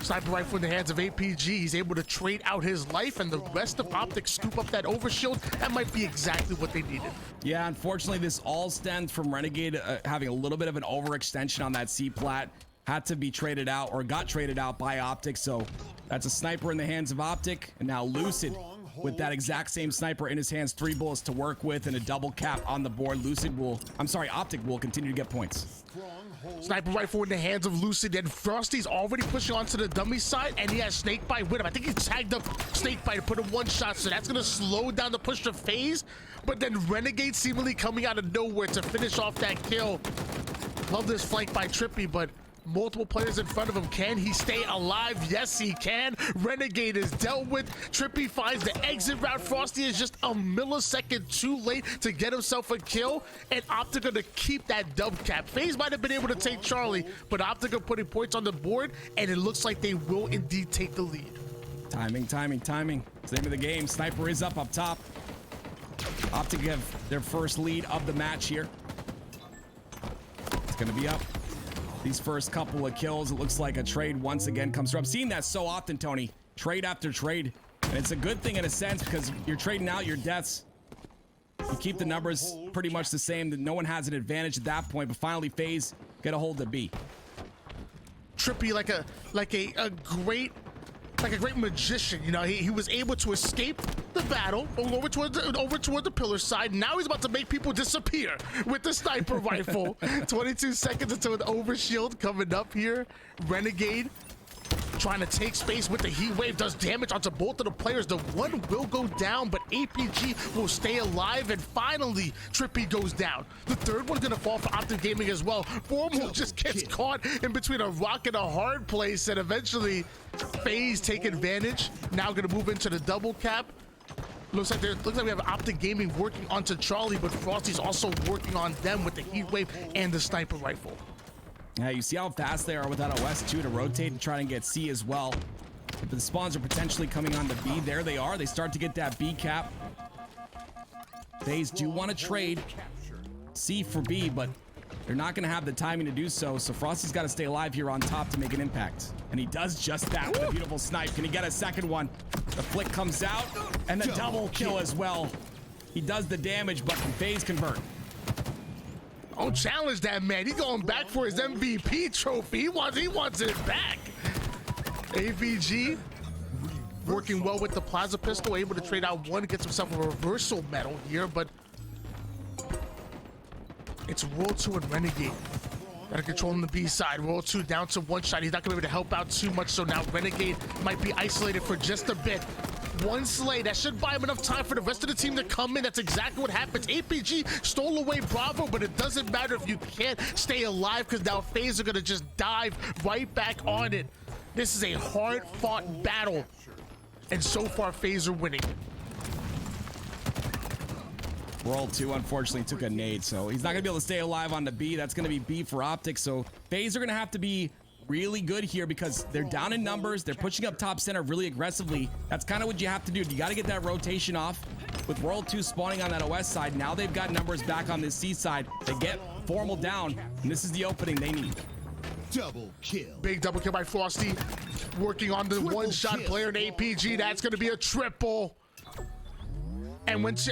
Sniper rifle in the hands of APG. He's able to trade out his life, and the rest of Optic scoop up that overshield. That might be exactly what they needed. Yeah, unfortunately, this all stemmed from Renegade having a little bit of an overextension on that C-plat. Had to be traded out, or got traded out by Optic. So that's a sniper in the hands of Optic, and now Lucid with that exact same sniper in his hands, 3 bullets to work with and a double cap on the board. Optic will continue to get points. Sniper rifle in the hands of Lucid, and Frosty's already pushing onto the dummy side, and he has SnakeBite with him. I think he tagged up SnakeBite to put him 1 shot, so that's gonna slow down the push to FaZe. But then Renegade seemingly coming out of nowhere to finish off that kill. Love this flank by TriPPPeY, but multiple players in front of him. Can he stay alive? Yes, he can. Renegade is dealt with. TriPPPeY finds the exit route. Frosty is just a millisecond too late to get himself a kill, and Optic gonna keep that dub cap. FaZe might have been able to take Charlie, but Optic are putting points on the board, and it looks like they will indeed take the lead. Timing. It's the name of the game. Sniper is up top. Optic have their first lead of the match here. It's gonna be up. These first couple of kills, it looks like a trade once again comes through. I'm seeing that so often, Tony. Trade after trade. And it's a good thing in a sense because you're trading out your deaths. You keep the numbers pretty much the same. No one has an advantage at that point, but finally FaZe get a hold of B. TriPPPeY like a great magician, you know. He was able to escape the battle over toward the pillar side. Now he's about to make people disappear with the sniper rifle. 22 seconds until an overshield coming up here. Renegade trying to take space with the heat wave, does damage onto both of the players. The one will go down, but APG will stay alive, and finally TriPPPeY goes down. The third one's gonna fall for Optic Gaming as well. Formal just gets caught in between a rock and a hard place, and eventually FaZe take advantage. Now gonna move into the double cap. Looks like we have Optic Gaming working onto Charlie, but Frosty's also working on them with the heat wave and the sniper rifle. Yeah, you see how fast they are without OS too to rotate and try and get C as well. But the spawns are potentially coming on the B. There they are. They start to get that B cap. FaZe do want to trade C for B, but they're not going to have the timing to do so. So Frosty's got to stay alive here on top to make an impact. And he does just that with a beautiful snipe. Can he get a second one? The flick comes out and the double kill as well. He does the damage, but FaZe convert. Don't challenge that man. He's going back for his MVP trophy. He wants it back. AVG working well with the Plaza pistol, able to trade out one, gets himself a reversal medal here, but it's World 2 and Renegade. Gotta control on the B side. World 2 down to one shot. He's not gonna be able to help out too much, so now Renegade might be isolated for just a bit. One slay, that should buy him enough time for the rest of the team to come in. That's exactly what happens. APG stole away Bravo, but it doesn't matter if you can't stay alive, because now FaZe are gonna just dive right back on it. This is a hard-fought battle, and so far FaZe are winning. World 2 unfortunately took a nade, so he's not gonna be able to stay alive on the B. That's gonna be B for Optic, so FaZe are gonna have to be really good here because they're down in numbers. They're pushing up top center really aggressively. That's kind of what you have to do. You got to get that rotation off. With World 2 spawning on that OS side, now they've got numbers back on this C side. They get Formal down, and this is the opening they need. Double kill. Big double kill by Frosty. Working on the one-shot player in APG. That's going to be a triple. And once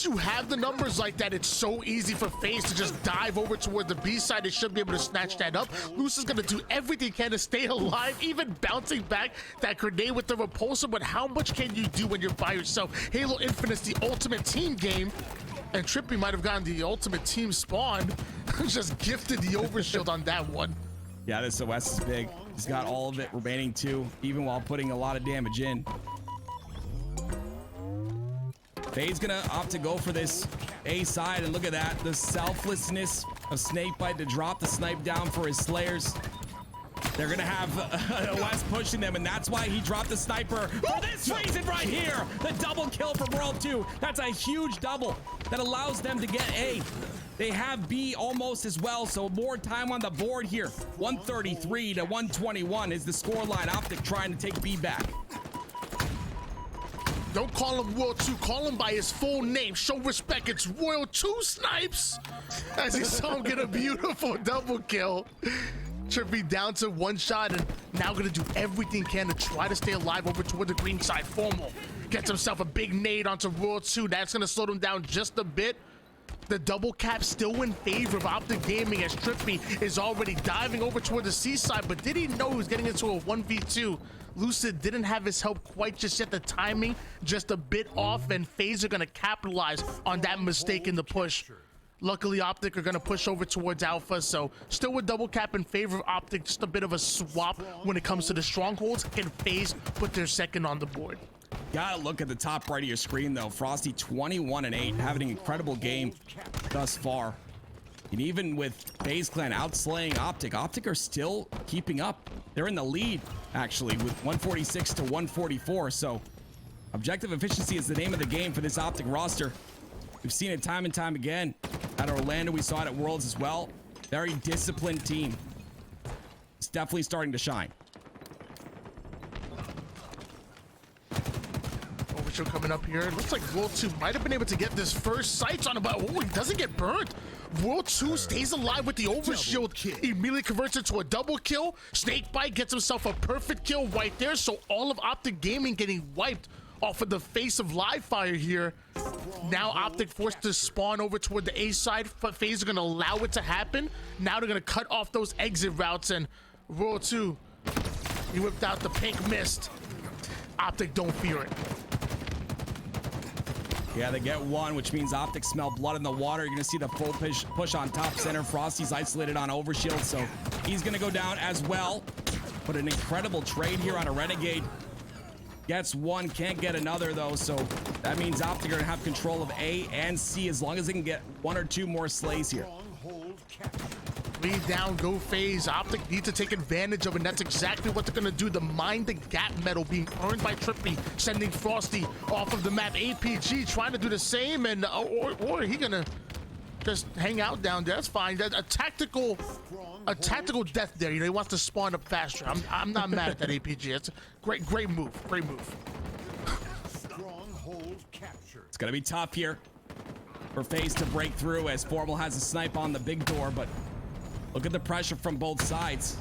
you have the numbers like that, it's so easy for FaZe to just dive over toward the B side. They should be able to snatch that up. Lucid's going to do everything he can to stay alive, even bouncing back that grenade with the repulsor. But how much can you do when you're by yourself? Halo Infinite's the ultimate team game. And TriPPPeY might have gotten the ultimate team spawn. Just gifted the overshield on that one. Yeah, this OS is big. He's got all of it remaining too, even while putting a lot of damage in. FaZe gonna opt to go for this A side, and look at that, the selflessness of SnakeBite to drop the snipe down for his Slayers. They're gonna have OS pushing them, and that's why he dropped the sniper for this reason right here. The double kill from World 2. That's a huge double that allows them to get A. They have B almost as well, so more time on the board here. 133 to 121 is the scoreline. Optic trying to take B back. Don't call him World 2, call him by his full name. Show respect, it's World 2 Snipes. As he saw him get a beautiful double kill. TriPPPeY down to one shot, and now gonna do everything he can to try to stay alive over toward the green side. Formal gets himself a big nade onto World 2. That's gonna slow him down just a bit. The double cap still in favor of Optic Gaming, as TriPPPeY is already diving over toward the C side, but did he know he was getting into a 1v2? Lucid didn't have his help quite just yet. The timing just a bit off, and FaZe are gonna capitalize on that mistake in the push. Luckily, Optic are gonna push over towards Alpha, so still with double cap in favor of Optic. Just a bit of a swap when it comes to the strongholds. Can FaZe put their second on the board? Gotta look at the top right of your screen though. Frosty 21-8, having an incredible game thus far. And even with FaZe Clan outslaying Optic, Optic are still keeping up. They're in the lead, actually, with 146 to 144. So objective efficiency is the name of the game for this Optic roster. We've seen it time and time again. At Orlando, we saw it at Worlds as well. Very disciplined team. It's definitely starting to shine. Overshield coming up here. It looks like World 2 might have been able to get this first sights on him, but he doesn't get burnt. World 2 stays alive with the overshield. Immediately converts it to a double kill. SnakeBite gets himself a perfect kill right there. So all of Optic Gaming getting wiped off of the face of live fire here. Now Optic forced to spawn over toward the A side. FaZe are going to allow it to happen. Now they're going to cut off those exit routes, and World 2, he whipped out the pink mist. Optic don't fear it. Yeah, they get one, which means Optic smell blood in the water. You're going to see the full push on top center. Frosty's isolated on overshield, so he's going to go down as well. But an incredible trade here on a Renegade. Gets one, can't get another, though, so that means Optic are going to have control of A and C as long as they can get one or two more slays here. 3 down, go FaZe. Optic need to take advantage of it, and that's exactly what they're gonna do. The Mind the Gap medal being earned by TriPPPeY, sending Frosty off of the map. APG trying to do the same, and or he gonna just hang out down there. That's fine. That's a tactical death there. You know, he wants to spawn up faster. I'm not mad at that APG. It's a great move. Great move. It's gonna be tough here for FaZe to break through, as Formal has a snipe on the big door, but look at the pressure from both sides.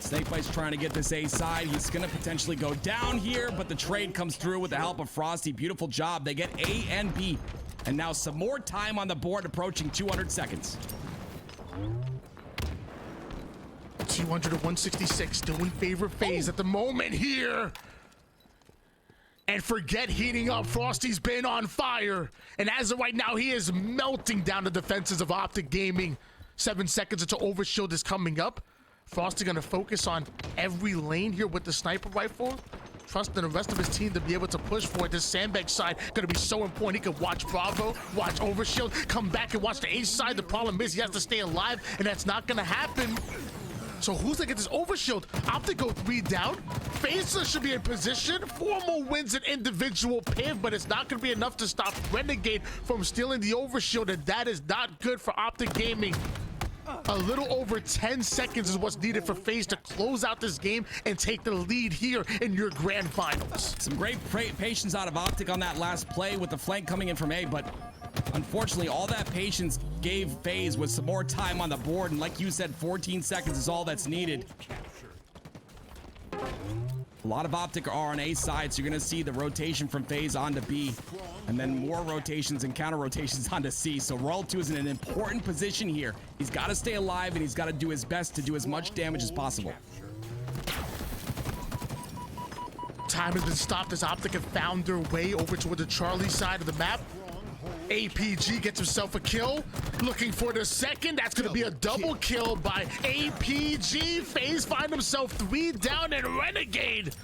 SnakeBite's trying to get this A side. He's going to potentially go down here, but the trade comes through with the help of Frosty. Beautiful job. They get A and B. And now some more time on the board, approaching 200 seconds. 200 to 166, still in favor of FaZe at the moment here. And forget heating up, Frosty's been on fire. And as of right now, he is melting down the defenses of Optic Gaming. 7 seconds until Overshield is coming up. Frosty gonna focus on every lane here with the sniper rifle. Trusting the rest of his team to be able to push for it. This sandbag side gonna be so important. He could watch Bravo, watch Overshield, come back and watch the A side. The problem is he has to stay alive, and that's not gonna happen. So who's gonna get this Overshield? Optic go 3 down. FaZe should be in position. 4 more wins an individual PIV, but it's not gonna be enough to stop Renegade from stealing the Overshield, and that is not good for Optic Gaming. A little over 10 seconds is what's needed for FaZe to close out this game and take the lead here in your grand finals. Some great patience out of Optic on that last play with the flank coming in from A, but unfortunately, all that patience gave FaZe with some more time on the board, and like you said, 14 seconds is all that's needed. A lot of Optic are on A side, so you're going to see the rotation from FaZe onto B, and then more rotations and counter rotations onto C. So Royal 2 is in an important position here. He's got to stay alive, and he's got to do his best to do as much damage as possible. Time has been stopped as Optic have found their way over toward the Charlie side of the map. APG gets himself a kill. Looking for the second. That's going to be a double kill by APG. FaZe find himself 3 down, and Renegade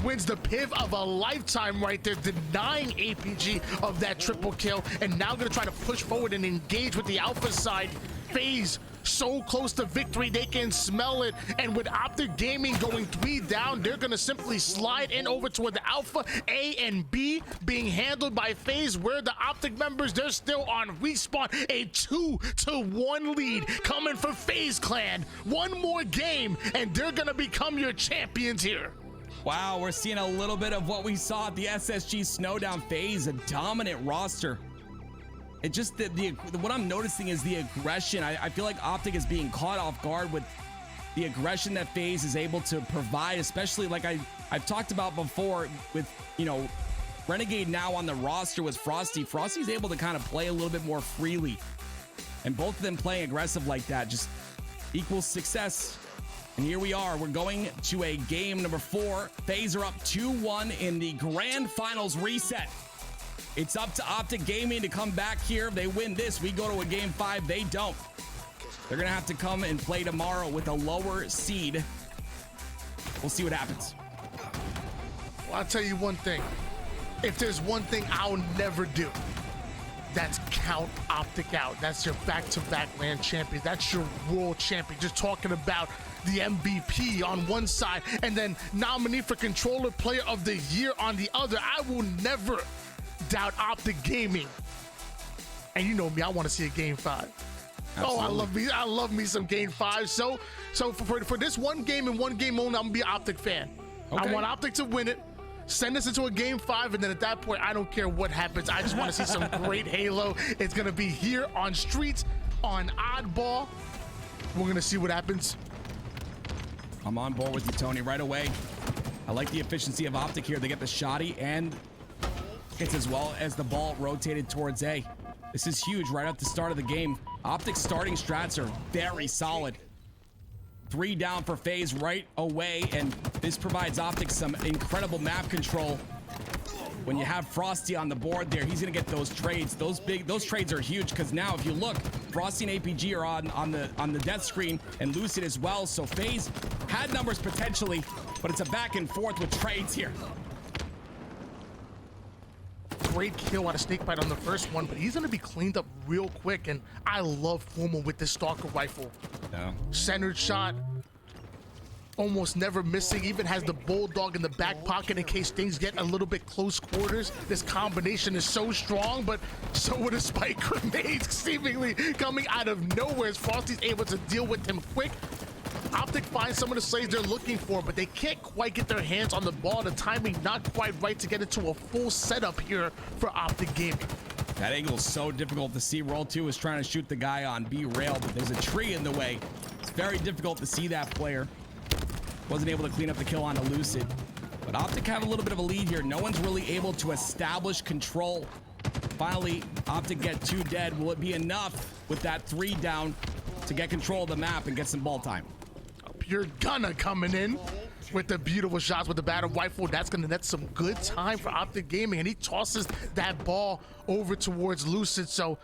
wins the PIV of a lifetime right there, denying APG of that triple kill, and now going to try to push forward and engage with the Alpha side. FaZe so close to victory, they can smell it, and with Optic Gaming going 3 down, they're gonna simply slide in over toward the Alpha. A and B being handled by FaZe, where the Optic members, they're still on respawn. A 2-1 lead coming for FaZe Clan. 1 more game, and they're gonna become your champions here. Wow, we're seeing a little bit of what we saw at the SSG Snowdown. FaZe, a dominant roster. It just what I'm noticing is the aggression. I feel like Optic is being caught off guard with the aggression that FaZe is able to provide, especially like I've talked about before with, you know, Renegade now on the roster with Frosty. Frosty's able to kind of play a little bit more freely, and both of them playing aggressive like that just equals success. And here we are. We're going to a game number 4. FaZe are up 2-1 in the grand finals reset. It's up to Optic Gaming to come back here. If they win this, we go to a game 5. They don't. They're going to have to come and play tomorrow with a lower seed. We'll see what happens. Well, I'll tell you one thing. If there's one thing I'll never do, that's count Optic out. That's your back-to-back LAN champion. That's your world champion. Just talking about the MVP on one side and then nominee for Controller Player of the Year on the other. I will never doubt Optic Gaming. And you know me, I want to see a game 5. Absolutely. I love me some game 5. So for this one game and one game only, I'm gonna be an Optic fan. Okay. I want Optic to win it, send us into a game 5, and then at that point, I don't care what happens. I just want to see some great Halo. It's gonna be here on Streets, on Oddball. We're gonna see what happens. I'm on board with you, Tony, right away. I like the efficiency of Optic here. They get the shoddy and it's as well as the ball rotated towards A. This is huge right at the start of the game. Optic's starting strats are very solid. 3 down for FaZe right away, and this provides Optic some incredible map control. When you have Frosty on the board there, he's gonna get those trades. Those trades are huge, because now if you look, Frosty and APG are on the death screen, and Lucid as well. So FaZe had numbers potentially, but it's a back and forth with trades here. Great kill out of SnakeBite on the first one, but he's gonna be cleaned up real quick, and I love Formal with this Stalker rifle. Yeah. Centered shot, almost never missing, even has the Bulldog in the back pocket in case things get a little bit close quarters. This combination is so strong, but so are the spike grenades seemingly coming out of nowhere as Frosty's able to deal with him quick. Optic finds some of the slaves they're looking for, but they can't quite get their hands on the ball. The timing not quite right to get into a full setup here for Optic Gaming. That angle is so difficult to see. Roll 2 is trying to shoot the guy on B rail, but there's a tree in the way. It's very difficult to see that player. Wasn't able to clean up the kill onto Lucid. But Optic have a little bit of a lead here. No one's really able to establish control. Finally, Optic get 2 dead. Will it be enough with that 3 down to get control of the map and get some ball time? Pure Gunner coming in with the beautiful shots with the battle rifle. That's going to net some good time for Optic Gaming, and he tosses that ball over towards Lucid. So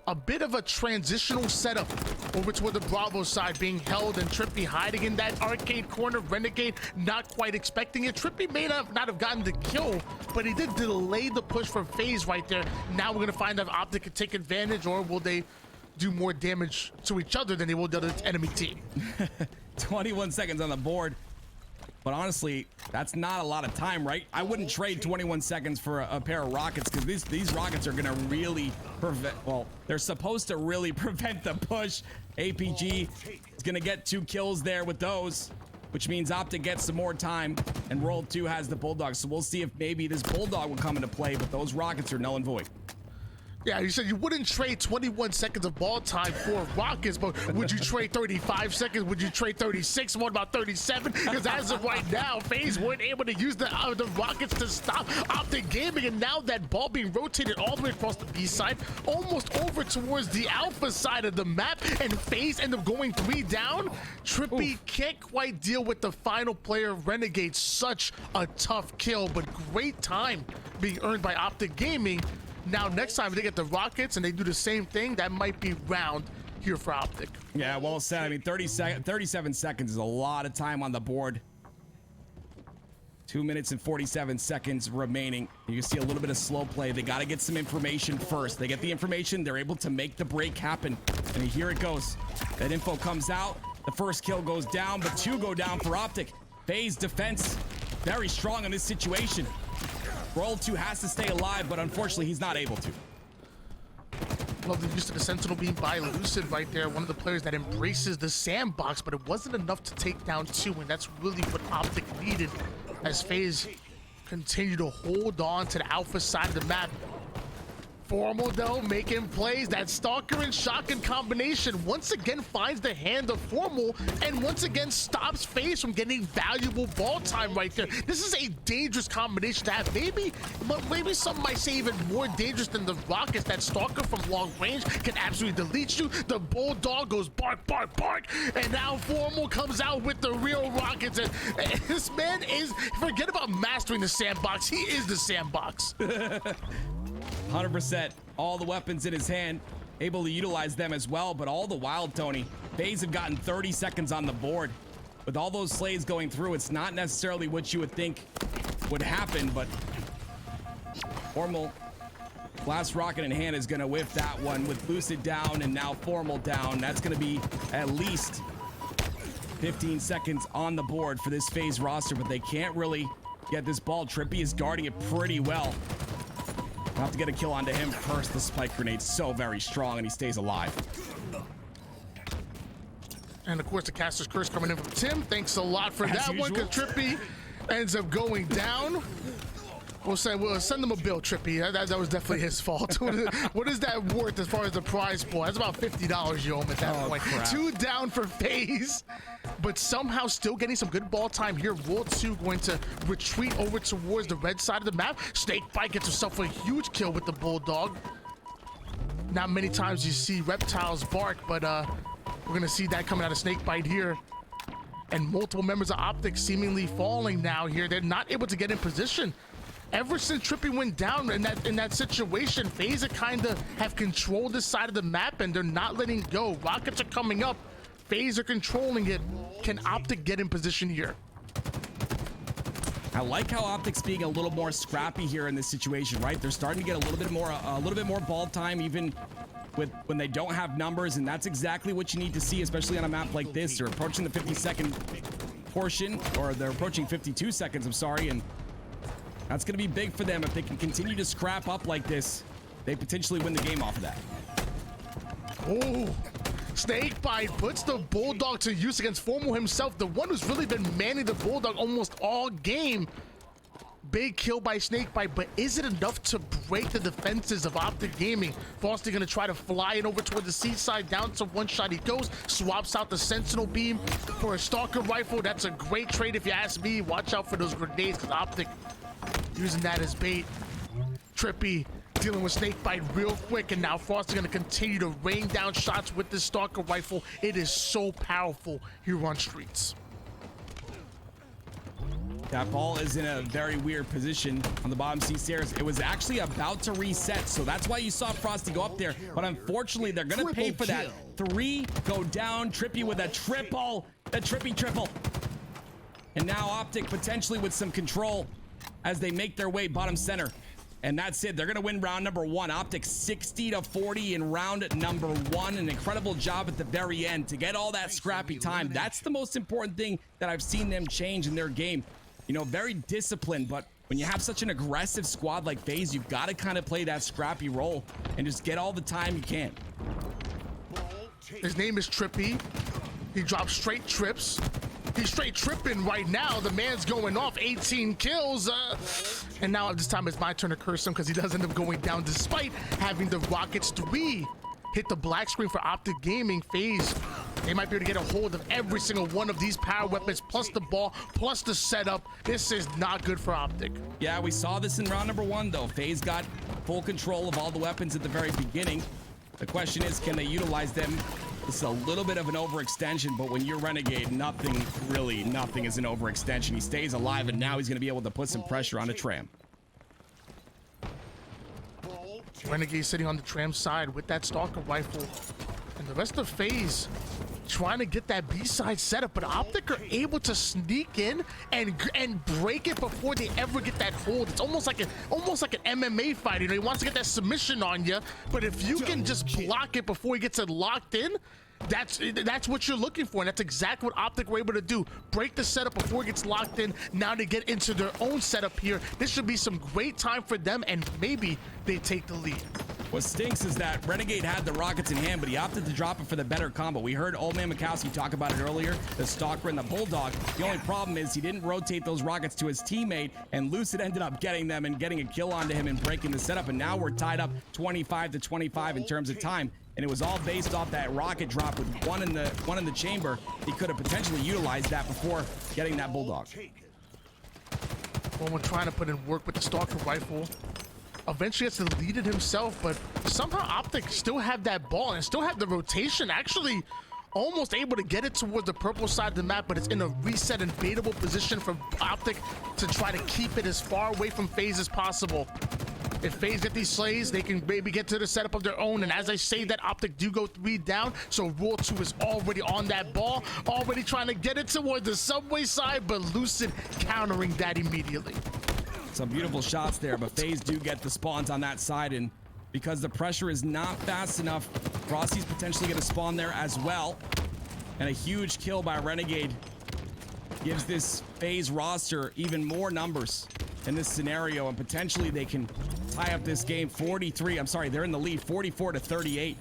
a bit of a transitional setup over toward the Bravo side, being held, and TriPPPeY hiding in that arcade corner. Renegade not quite expecting it. TriPPPeY may not have gotten the kill, but he did delay the push for FaZe right there. Now we're going to find out if Optic can take advantage, or will they do more damage to each other than they will the other enemy team. 21 seconds on the board. But honestly, that's not a lot of time, right? I wouldn't trade 21 seconds for a pair of rockets, because these rockets are going to really prevent, well, they're supposed to really prevent the push. APG is going to get 2 kills there with those, which means Optic gets some more time, and World 2 has the Bulldog. So we'll see if maybe this Bulldog will come into play, but those rockets are null and void. Yeah, you said you wouldn't trade 21 seconds of ball time for rockets, but would you trade 35 seconds? Would you trade 36? What about 37? Because as of right now, FaZe weren't able to use the rockets to stop Optic Gaming, and now that ball being rotated all the way across the B side, almost over towards the Alpha side of the map, and FaZe end up going 3 down. TriPPPeY can't quite deal with the final player, Renegade. Such a tough kill, but great time being earned by Optic Gaming. Now, next time they get the rockets and they do the same thing, that might be round here for Optic. Yeah, well said. I mean, 37 seconds is a lot of time on the board. 2 minutes and 47 seconds remaining. You can see a little bit of slow play. They got to get some information first. They get the information, they're able to make the break happen. And here it goes. That info comes out. The first kill goes down, but 2 go down for Optic. FaZe defense very strong in this situation. World 2 has to stay alive, but unfortunately, he's not able to. Love the use of the Sentinel beam by Lucid right there. One of the players that embraces the sandbox, but it wasn't enough to take down 2, and that's really what Optic needed as FaZe continue to hold on to the Alpha side of the map. Formal, though, making plays. That Stalker and Shotgun combination once again finds the hand of Formal, and once again stops FaZe from getting valuable ball time right there. This is a dangerous combination to have. Maybe some might say even more dangerous than the rockets. That Stalker from long range can absolutely delete you. The Bulldog goes bark, bark, bark, and now Formal comes out with the real rockets. And this man is, forget about mastering the sandbox, he is the sandbox. 100%. All the weapons in his hand, able to utilize them as well. But all the while, Tony, FaZe have gotten 30 seconds on the board. With all those slays going through, it's not necessarily what you would think would happen, but Formal, last rocket in hand, is going to whiff that one with Lucid down and now Formal down. That's going to be at least 15 seconds on the board for this FaZe roster, but they can't really get this ball. TriPPPeY is guarding it pretty well. We'll have to get a kill onto him first. The spike grenade's so very strong, and he stays alive. And of course, the Caster's Curse coming in from Tim. Thanks a lot for that usual. one, because TriPPPeY ends up going down. We'll send them a bill, TriPPPeY. That was definitely his fault. What is that worth as far as the prize pool? That's about $50 you owe him at that point. Crap. 2 down for FaZe, but somehow still getting some good ball time here. World 2 going to retreat over towards the red side of the map. SnakeBite gets herself a huge kill with the Bulldog. Not many times you see reptiles bark, but we're going to see that coming out of SnakeBite here. And multiple members of Optic seemingly falling now here. They're not able to get in position. Ever since TriPPPeY went down in that situation, FaZe kind of have controlled this side of the map, and they're not letting go. Rockets are coming up. FaZe are controlling it. Can Optic get in position here? I like how Optic's being a little more scrappy here in this situation, right? They're starting to get a little bit more ball time, even when they don't have numbers, and that's exactly what you need to see, especially on a map like this. They're approaching the 50-second portion, or they're approaching 52 seconds, I'm sorry, and that's going to be big for them. If they can continue to scrap up like this, they potentially win the game off of that. Oh, SnakeBite puts the Bulldog to use against Formal himself, the one who's really been manning the Bulldog almost all game. Big kill by SnakeBite, but is it enough to break the defenses of Optic Gaming? Frosty gonna try to fly it over toward the C side. Down to one shot he goes, swaps out the Sentinel beam for a Stalker rifle. That's a great trade if you ask me. Watch out for those grenades, because Optic using that as bait. TriPPPeY dealing with SnakeBite real quick, and now Frosty gonna continue to rain down shots with this Stalker rifle. It is so powerful here on streets. That ball is in a very weird position on the bottom C stairs. It was actually about to reset, so that's why you saw Frosty go up there. But unfortunately, they're gonna pay for that. 3 go down. TriPPPeY with a triple. The TriPPPeY triple. And now Optic potentially with some control as they make their way bottom center. And that's it. They're gonna win round number 1. Optic 60-40 in round number 1. An incredible job at the very end to get all that scrappy time. That's the most important thing that I've seen them change in their game. You know, very disciplined, but when you have such an aggressive squad like FaZe, you've got to kind of play that scrappy role and just get all the time you can. His name is TriPPPeY. He drops straight trips. He's straight tripping right now. The man's going off 18 kills. And now this time it's my turn to curse him because he does end up going down despite having the Rockets 3 hit the black screen for Optic Gaming. FaZe, they might be able to get a hold of every single one of these power weapons, plus the ball, plus the setup. This is not good for Optic. Yeah, we saw this in round number 1, though. FaZe got full control of all the weapons at the very beginning. The question is, can they utilize them? This is a little bit of an overextension, but when you're Renegade, nothing is an overextension. He stays alive, and now he's going to be able to put some pressure on a tram. Renegade sitting on the tram side with that Stalker rifle, and the rest of FaZe trying to get that B side set up, but Optic are able to sneak in and break it before they ever get that hold. It's almost like an MMA fight. You know, he wants to get that submission on you, but if you can just block it before he gets it locked in, that's what you're looking for, and that's exactly what Optic were able to do. Break the setup before it gets locked in. Now they get into their own setup here. This should be some great time for them, and maybe they take the lead. What stinks is that Renegade had the Rockets in hand, but he opted to drop it for the better combo. We heard Old Man Mikowski talk about it earlier, the Stalker and the Bulldog. The only problem is he didn't rotate those Rockets to his teammate, and Lucid ended up getting them and getting a kill onto him and breaking the setup, and now we're tied up 25-25 in terms of time. And it was all based off that rocket drop with one in the chamber. He could have potentially utilized that before getting that Bulldog. Well, we're trying to put in work with the Stalker rifle. Eventually gets to lead it himself, but somehow Optic still have that ball and still have the rotation. Actually, almost able to get it towards the purple side of the map, but it's in a reset and baitable position for Optic to try to keep it as far away from FaZe as possible. If FaZe get these slays, they can maybe get to the setup of their own. And as I say that, Optic do go 3 down. So Rule 2 is already on that ball, already trying to get it toward the subway side, but Lucid countering that immediately. Some beautiful shots there, but FaZe do get the spawns on that side. And because the pressure is not fast enough, Frosty's potentially going to spawn there as well. And a huge kill by Renegade gives this FaZe roster even more numbers in this scenario, and potentially they can tie up this game 43. I'm sorry, they're in the lead 44-38.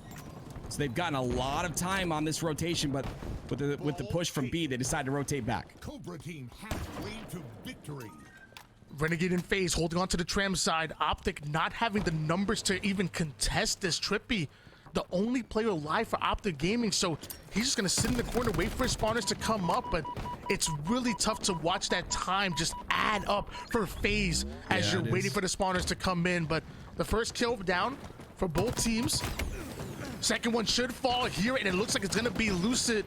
So they've gotten a lot of time on this rotation, but with the push from B, they decide to rotate back. Cobra team halfway to victory. Renegade and FaZe holding on to the tram side. Optic not having the numbers to even contest this. TriPPPeY, the only player alive for Optic Gaming, so he's just gonna sit in the corner, wait for his spawners to come up, but it's really tough to watch that time just add up for FaZe as you're waiting for the spawners to come in. But the first kill down for both teams. Second one should fall here, and it looks like it's gonna be Lucid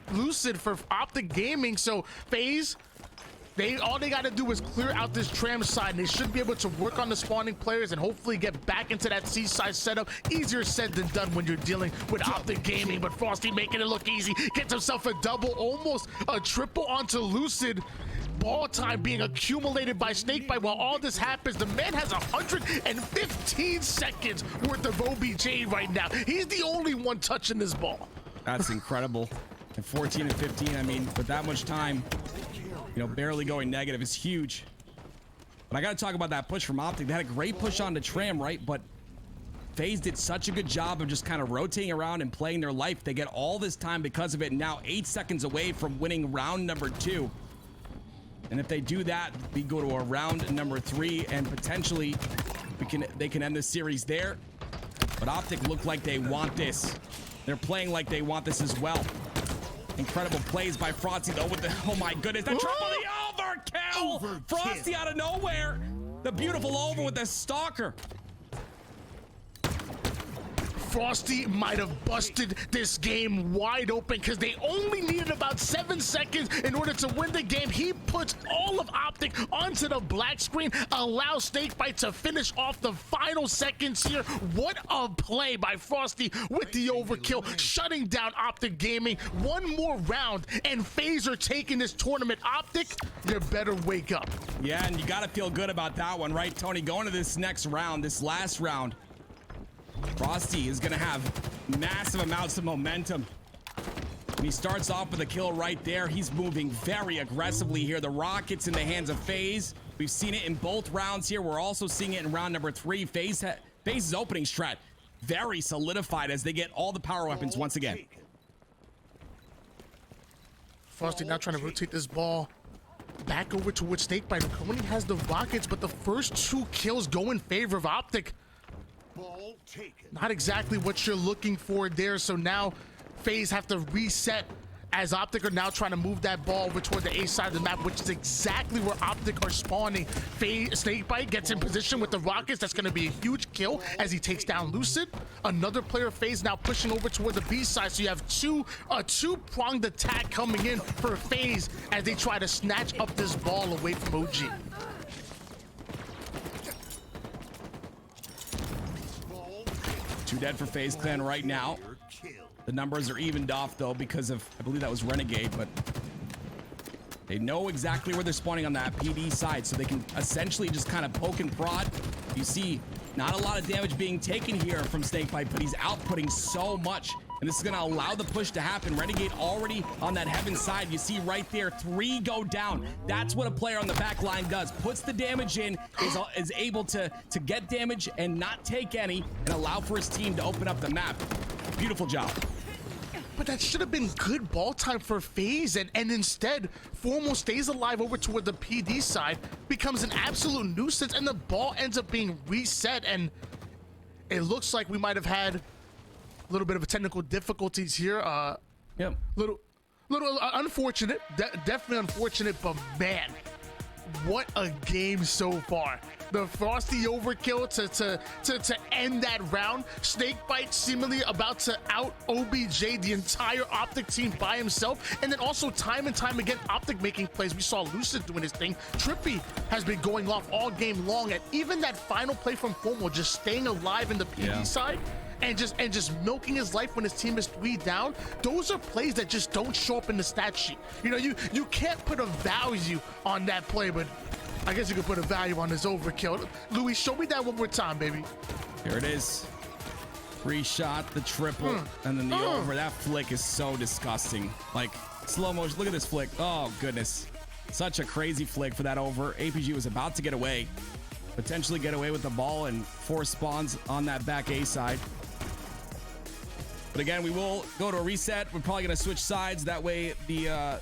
for Optic Gaming. So FaZe, all they got to do is clear out this tram side, and they should be able to work on the spawning players and hopefully get back into that C-side setup. Easier said than done when you're dealing with Optic Gaming, but Frosty making it look easy. Gets himself a double, almost a triple onto Lucid. Ball time being accumulated by SnakeBite. While all this happens, the man has 115 seconds worth of OBJ right now. He's the only one touching this ball. That's incredible. And 14 and 15, I mean, with that much time, you know, barely going negative is huge. But I got to talk about that push from Optic. They had a great push on the tram, right? But FaZe did such a good job of just kind of rotating around and playing their life. They get all this time because of it. And now 8 seconds away from winning round number 2. And if they do that, we go to a round number 3, and potentially they can end the series there. But Optic look like they want this. They're playing like they want this as well. Incredible plays by Frosty though with the, oh my goodness, the triple, the overkill! Frosty out of nowhere. The beautiful over with the stalker. Frosty might have busted this game wide open because they only needed about 7 seconds in order to win the game. He puts all of Optic onto the black screen, allows SnakeBite to finish off the final seconds here. What a play by Frosty with the overkill, shutting down Optic Gaming. One more round and FaZe are taking this tournament. Optic, you better wake up. Yeah, and you got to feel good about that one, right, Tony? Going to this next round, this last round, Frosty is going to have massive amounts of momentum. And he starts off with a kill right there. He's moving very aggressively here. The rocket's in the hands of FaZe. We've seen it in both rounds here. We're also seeing it in round number 3. FaZe's opening strat very solidified as they get all the power weapons once again. Frosty now trying to rotate this ball back over towards SnakeBite, who only has the rockets, but the first 2 kills go in favor of Optic. Ball taken. Not exactly what you're looking for there, so now FaZe have to reset as Optic are now trying to move that ball over toward the A side of the map, which is exactly where Optic are spawning. SnakeBite gets in position with the rockets. That's going to be a huge kill as he takes down Lucid. Another player of FaZe now pushing over toward the B side, so you have a two-pronged attack coming in for FaZe as they try to snatch up this ball away from OG. 2 dead for FaZe Clan right now. The numbers are evened off though because of, I believe that was Renegade, but they know exactly where they're spawning on that PD side, so they can essentially just kind of poke and prod. You see not a lot of damage being taken here from SnakeBite, but he's outputting so much, and this is going to allow the push to happen. Renegade already on that heaven side. You see right there, 3 go down. That's what a player on the back line does. Puts the damage in, is able to get damage and not take any, and allow for his team to open up the map. Beautiful job. But that should have been good ball time for FaZe, and instead, Formal stays alive over toward the PD side, becomes an absolute nuisance, and the ball ends up being reset, and it looks like we might have had a little bit of a technical difficulties here. Yep. Little unfortunate, definitely unfortunate, but man, what a game so far. The Frosty overkill to end that round. SnakeBite seemingly about to out OBJ the entire Optic team by himself. And then also time and time again, Optic making plays. We saw Lucid doing his thing. TriPPPeY has been going off all game long. And even that final play from Formal, just staying alive in the PD side and just milking his life when his team is 3 down. Those are plays that just don't show up in the stat sheet. You know, you can't put a value on that play, but I guess you could put a value on this overkill. Louis, show me that one more time, baby. Here it is. 3 shot, the triple, and then the over. That flick is so disgusting. Like, slow motion. Look at this flick. Oh, goodness. Such a crazy flick for that over. APG was about to get away. Potentially get away with the ball and force spawns on that back A side. But again, we will go to a reset. We're probably going to switch sides. That way, the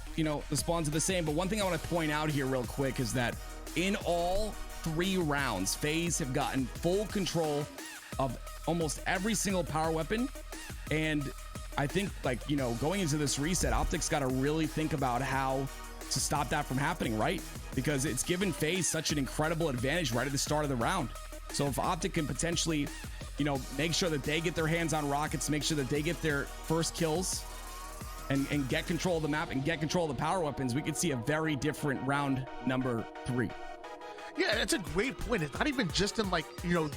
spawns are the same. But one thing I want to point out here real quick is that in all 3 rounds, FaZe have gotten full control of almost every single power weapon. And I think, like, going into this reset, Optic's got to really think about how to stop that from happening, right? Because it's given FaZe such an incredible advantage right at the start of the round. So if Optic can potentially, make sure that they get their hands on rockets, make sure that they get their first kills and get control of the map and get control of the power weapons, we could see a very different round number 3. Yeah, that's a great point. It's not even just in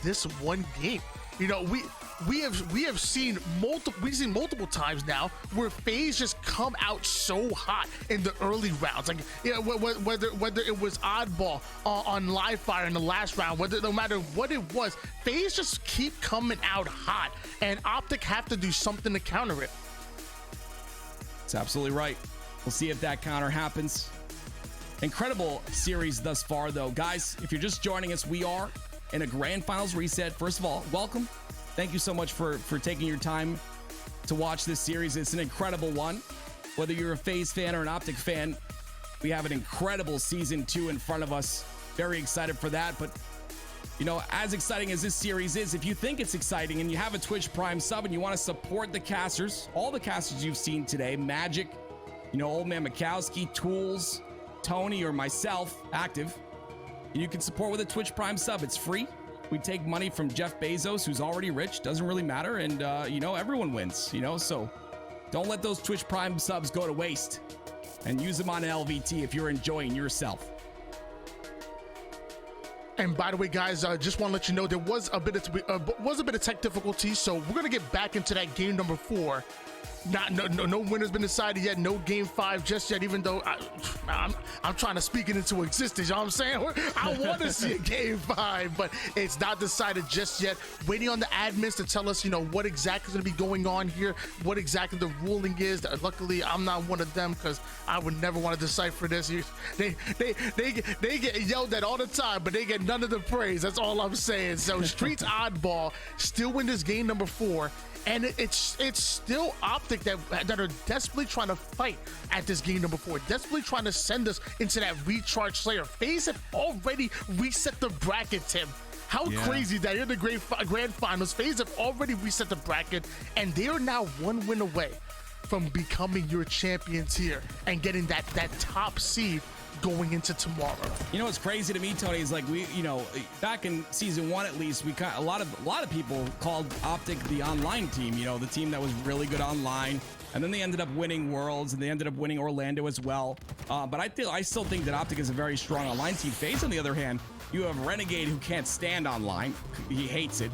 this one game. We have seen multiple times now where FaZe just come out so hot in the early rounds. Like, whether it was oddball on live fire in the last round, no matter what it was, FaZe just keep coming out hot, and Optic have to do something to counter it. That's absolutely right. We'll see if that counter happens. Incredible series thus far, though. Guys, if you're just joining us, we are in a grand finals reset. First of all, welcome. Thank you so much for taking your time to watch this series. It's an incredible one. Whether you're a FaZe fan or an Optic fan, We have an incredible season 2 in front of us. Very excited for that. But, you know, as exciting as this series is, if you think it's exciting and you have a Twitch Prime sub and you want to support the casters, all the casters you've seen today, Magic, you know, Old Man Mikowski, Tools, Tony, or myself, Active, you can support with a Twitch Prime sub. It's free. We take money from Jeff Bezos, who's already rich. Doesn't really matter. And, you know, everyone wins, you know, so don't let those Twitch Prime subs go to waste and use them on LVT if you're enjoying yourself. And by the way, guys, just want to let you know there was a bit of tech difficulty, so we're gonna get back into that game number 4. No winner's been decided yet. No game 5 just yet. Even though I'm trying to speak it into existence. You know what I'm saying? I want to see a game 5, but it's not decided just yet. Waiting on the admins to tell us, you know, what exactly is going to be going on here, what exactly the ruling is. Luckily, I'm not one of them because I would never want to decipher this. They get yelled at all the time, but they get none of the praise. That's all I'm saying. So Streets Oddball still win this game number 4. And it's still Optic that are desperately trying to fight at this game number 4, desperately trying to send us into that recharge Slayer. FaZe have already reset the bracket, Tim. How crazy that in the grand finals, FaZe have already reset the bracket, and they are now 1 win away from becoming your champions here and getting that top seed going into tomorrow. You know what's crazy to me, Tony, is like we, you know, back in season 1 at least, we a lot of people called Optic the online team, you know, the team that was really good online, and then they ended up winning Worlds and they ended up winning Orlando as well. But I still think that Optic is a very strong online team. FaZe, on the other hand, you have Renegade, who can't stand online. He hates it.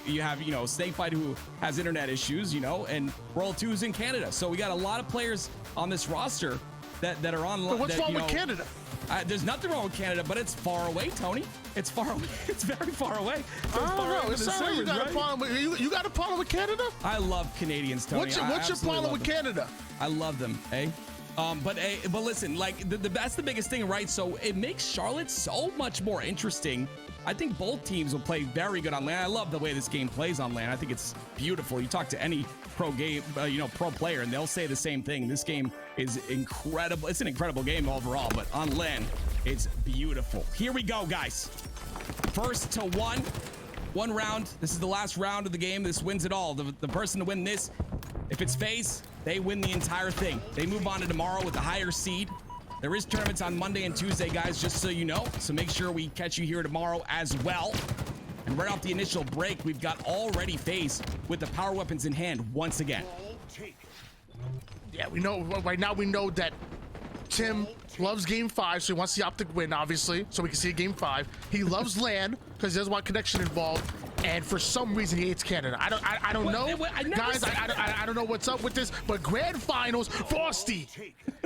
You have, you know, SnakeBite, who has internet issues, you know, and World 2's in Canada. So we got a lot of players on this roster that are online. But what's wrong with Canada? There's nothing wrong with Canada, but it's far away, Tony. It's far away. It's very far away. You got a problem with Canada? I love Canadians, Tony. What's your problem with Canada? I love them, eh? But listen, like that's the biggest thing, right? So it makes Charlotte so much more interesting. I think both teams will play very good on LAN. I love the way this game plays on LAN. I think it's beautiful. You talk to any pro game, pro player, and they'll say the same thing. This game is incredible. It's an incredible game overall, but on LAN, it's beautiful. Here we go, guys. First to one round. This is the last round of the game. This wins it all. The person to win this, if it's FaZe, they win the entire thing. They move on to tomorrow with the higher seed. There is tournaments on Monday and Tuesday, guys, just so you know. So make sure we catch you here tomorrow as well. And right off the initial break, we've got already FaZe with the power weapons in hand once again. Yeah, we know right now. We know that Tim loves game 5, so he wants the Optic win, obviously, so we can see a game 5. He loves LAN because he doesn't want connection involved, and for some reason he hates Canada. I don't know, guys. I don't know what's up with this, but grand finals, Frosty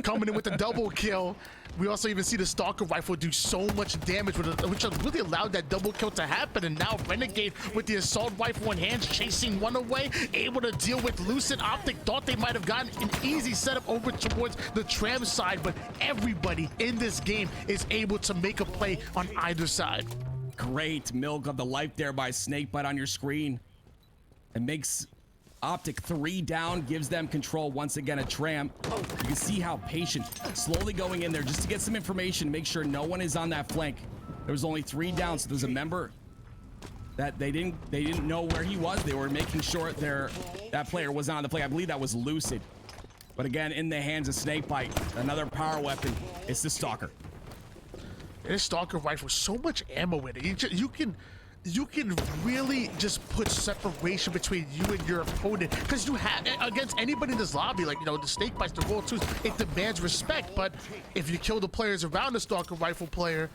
coming in with a double kill. We also even see the Stalker rifle do so much damage, which really allowed that double kill to happen. And now Renegade with the assault rifle in hands, chasing one away, able to deal with Lucid. Optic thought they might have gotten an easy setup over towards the tram side, but everybody in this game is able to make a play on either side. Great milk of the life there by SnakeBite on your screen. It makes Optic 3 down, gives them control once again at tram. You can see how patient, slowly going in there just to get some information, make sure no one is on that flank. There was only 3 down, so there's a member that they didn't know where he was. They were making sure that player was on the play. I believe that was Lucid. But again, in the hands of SnakeBite, another power weapon. It's the Stalker. This Stalker rifle, so much ammo in it. You can really just put separation between you and your opponent, because you have, against anybody in this lobby, like, you know, the SnakeBites, the World 2s, it demands respect. But if you kill the players around the Stalker rifle player,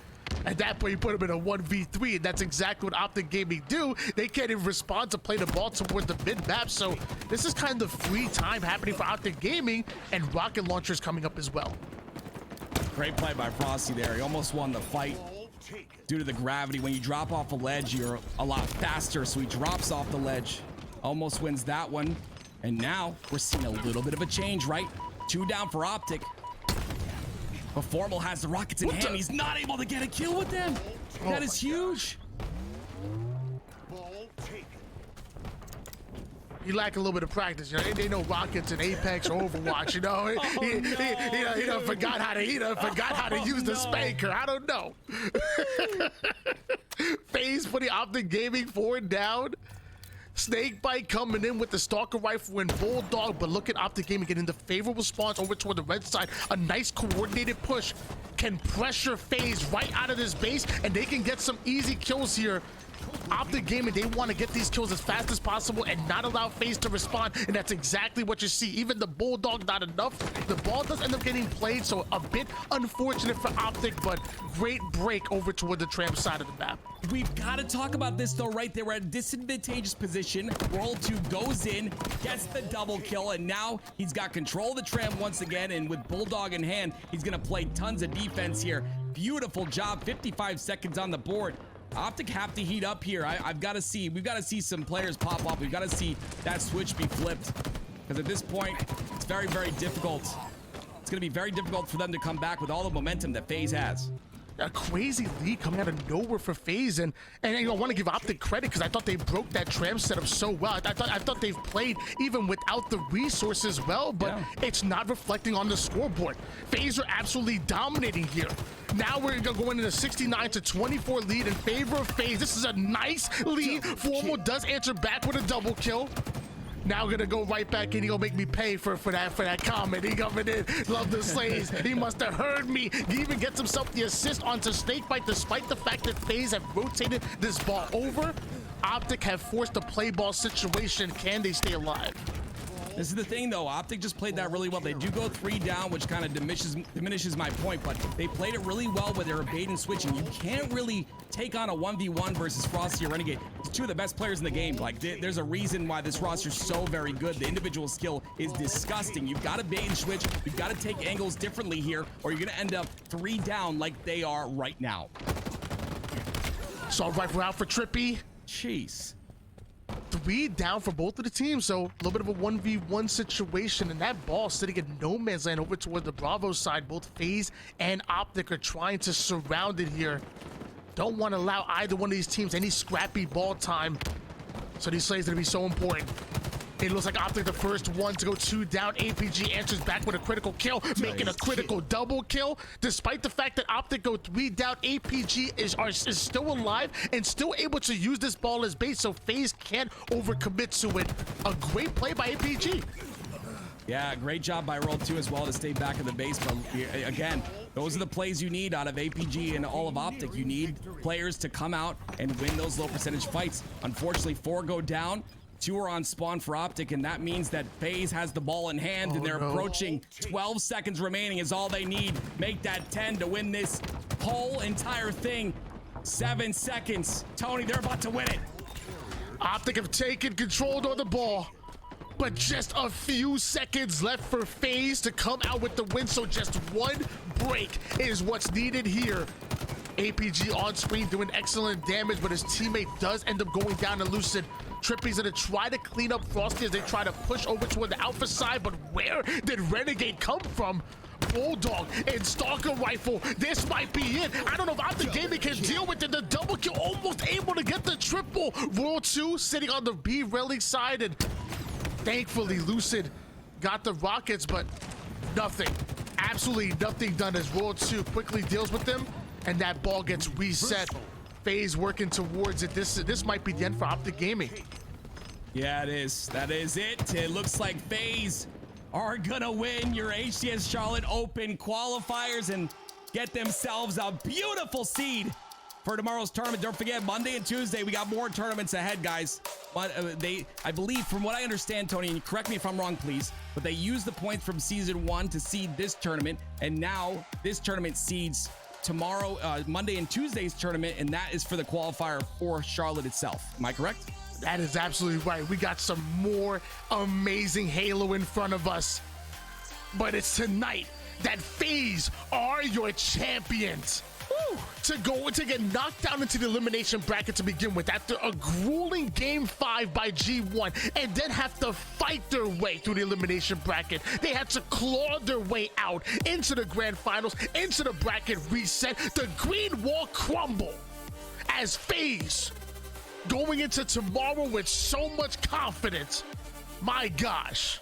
at that point you put them in a 1v3, and that's exactly what Optic Gaming do. They can't even respond to play the ball towards the mid map, so this is kind of free time happening for Optic Gaming, and rocket launchers coming up as well. Great play by Frosty there. He almost won the fight. Due to the gravity, when you drop off a ledge, you're a lot faster, so he drops off the ledge, almost wins that one. And now we're seeing a little bit of a change, right? 2 down for Optic, but Formal has the rockets in hand. He's not able to get a kill with them. That is huge. He lack a little bit of practice. You know, they know Rockets and Apex or Overwatch. You know, he done forgot how to use the spanker. I don't know. FaZe putting Optic Gaming forward down. SnakeBite coming in with the Stalker Rifle and Bulldog, but look at Optic Gaming getting the favorable spawns over toward the red side. A nice coordinated push can pressure FaZe right out of this base, and they can get some easy kills here. Optic Gaming, they want to get these kills as fast as possible and not allow FaZe to respond, and that's exactly what you see. Even the Bulldog, not enough. The ball does end up getting played, so a bit unfortunate for Optic, but great break over toward the tram side of the map. We've got to talk about this though, right there. We're at a disadvantageous position. World 2 goes in, gets the double kill, and now he's got control of the tram once again, and with Bulldog in hand, he's gonna play tons of defense here. Beautiful job, 55 seconds on the board. Optic have to heat up here. We've got to see some players pop up. We've got to see that switch be flipped, because at this point, it's very, very difficult. It's going to be very difficult for them to come back with all the momentum that FaZe has. A crazy lead coming out of nowhere for FaZe, and you know, I want to give Optic credit because I thought they broke that tram setup so well. I thought they've played even without the resources well, but it's not reflecting on the scoreboard. FaZe are absolutely dominating here. Now we're going in a 69-24 lead in favor of FaZe. This is a nice lead. Formal does answer back with a double kill. Now gonna go right back in. He gonna make me pay for that comment. He coming in. Love the slays. He must have heard me. He even gets himself the assist onto SnakeBite, despite the fact that FaZe have rotated this ball over. Optic have forced a play ball situation. Can they stay alive? This is the thing though, Optic just played that really well. They do go 3 down, which kind of diminishes my point, but they played it really well with their bait and switching. You can't really take on a 1v1 versus Frosty or Renegade. It's 2 of the best players in the game. Like, there's a reason why this roster is so very good. The individual skill is disgusting. You've got to bait and switch. You've got to take angles differently here, or you're gonna end up 3 down like they are right now. Assault rifle out for TriPPPeY. Jeez. 3 down for both of the teams, so a little bit of a 1v1 situation, and that ball sitting in no man's land over toward the Bravo side. Both FaZe and Optic are trying to surround it here. Don't want to allow either one of these teams any scrappy ball time, so these slays are going to be so important. It looks like Optic the first one to go 2 down. APG answers back with a critical kill, making a critical double kill. Despite the fact that Optic go 3 down, APG is still alive and still able to use this ball as bait, so FaZe can't overcommit to it. A great play by APG. Yeah, great job by World 2 as well to stay back in the base, but again, those are the plays you need out of APG and all of Optic. You need players to come out and win those low percentage fights. Unfortunately, 4 go down. 2 are on spawn for Optic, and that means that FaZe has the ball in hand, and they're approaching. 12 seconds remaining is all they need. Make that 10 to win this whole entire thing. 7 seconds. Tony, they're about to win it. Optic have taken control of the ball, but just a few seconds left for FaZe to come out with the win, so just 1 break is what's needed here. APG on screen doing excellent damage, but his teammate does end up going down to Lucid. TriPPPeY's gonna try to clean up Frosty as they try to push over toward the Alpha side, but where did Renegade come from? Bulldog and Stalker Rifle. This might be it. I don't know if Optic Gaming can deal with it. The double kill, almost able to get the triple. World 2 sitting on the B railing side, and thankfully Lucid got the rockets, but nothing. Absolutely nothing done as World 2 quickly deals with them, and that ball gets reset. FaZe working towards it. This might be the end for Optic Gaming. Yeah, it is. That is it. It looks like FaZe are gonna win your HCS Charlotte Open qualifiers and get themselves a beautiful seed for tomorrow's tournament. Don't forget, Monday and Tuesday, we got more tournaments ahead, guys. But I believe, from what I understand, Tony, and correct me if I'm wrong, please, but they use the points from season 1 to seed this tournament, and now this tournament seeds tomorrow, Monday and Tuesday's tournament, and that is for the qualifier for Charlotte itself. Am I correct? That is absolutely right. We got some more amazing Halo in front of us, but it's tonight that FaZe are your champions. Woo! To get knocked down into the elimination bracket to begin with after a grueling game 5 by G1, and then have to fight their way through the elimination bracket. They had to claw their way out into the grand finals, into the bracket reset. The green wall crumble as FaZe going into tomorrow with so much confidence My gosh.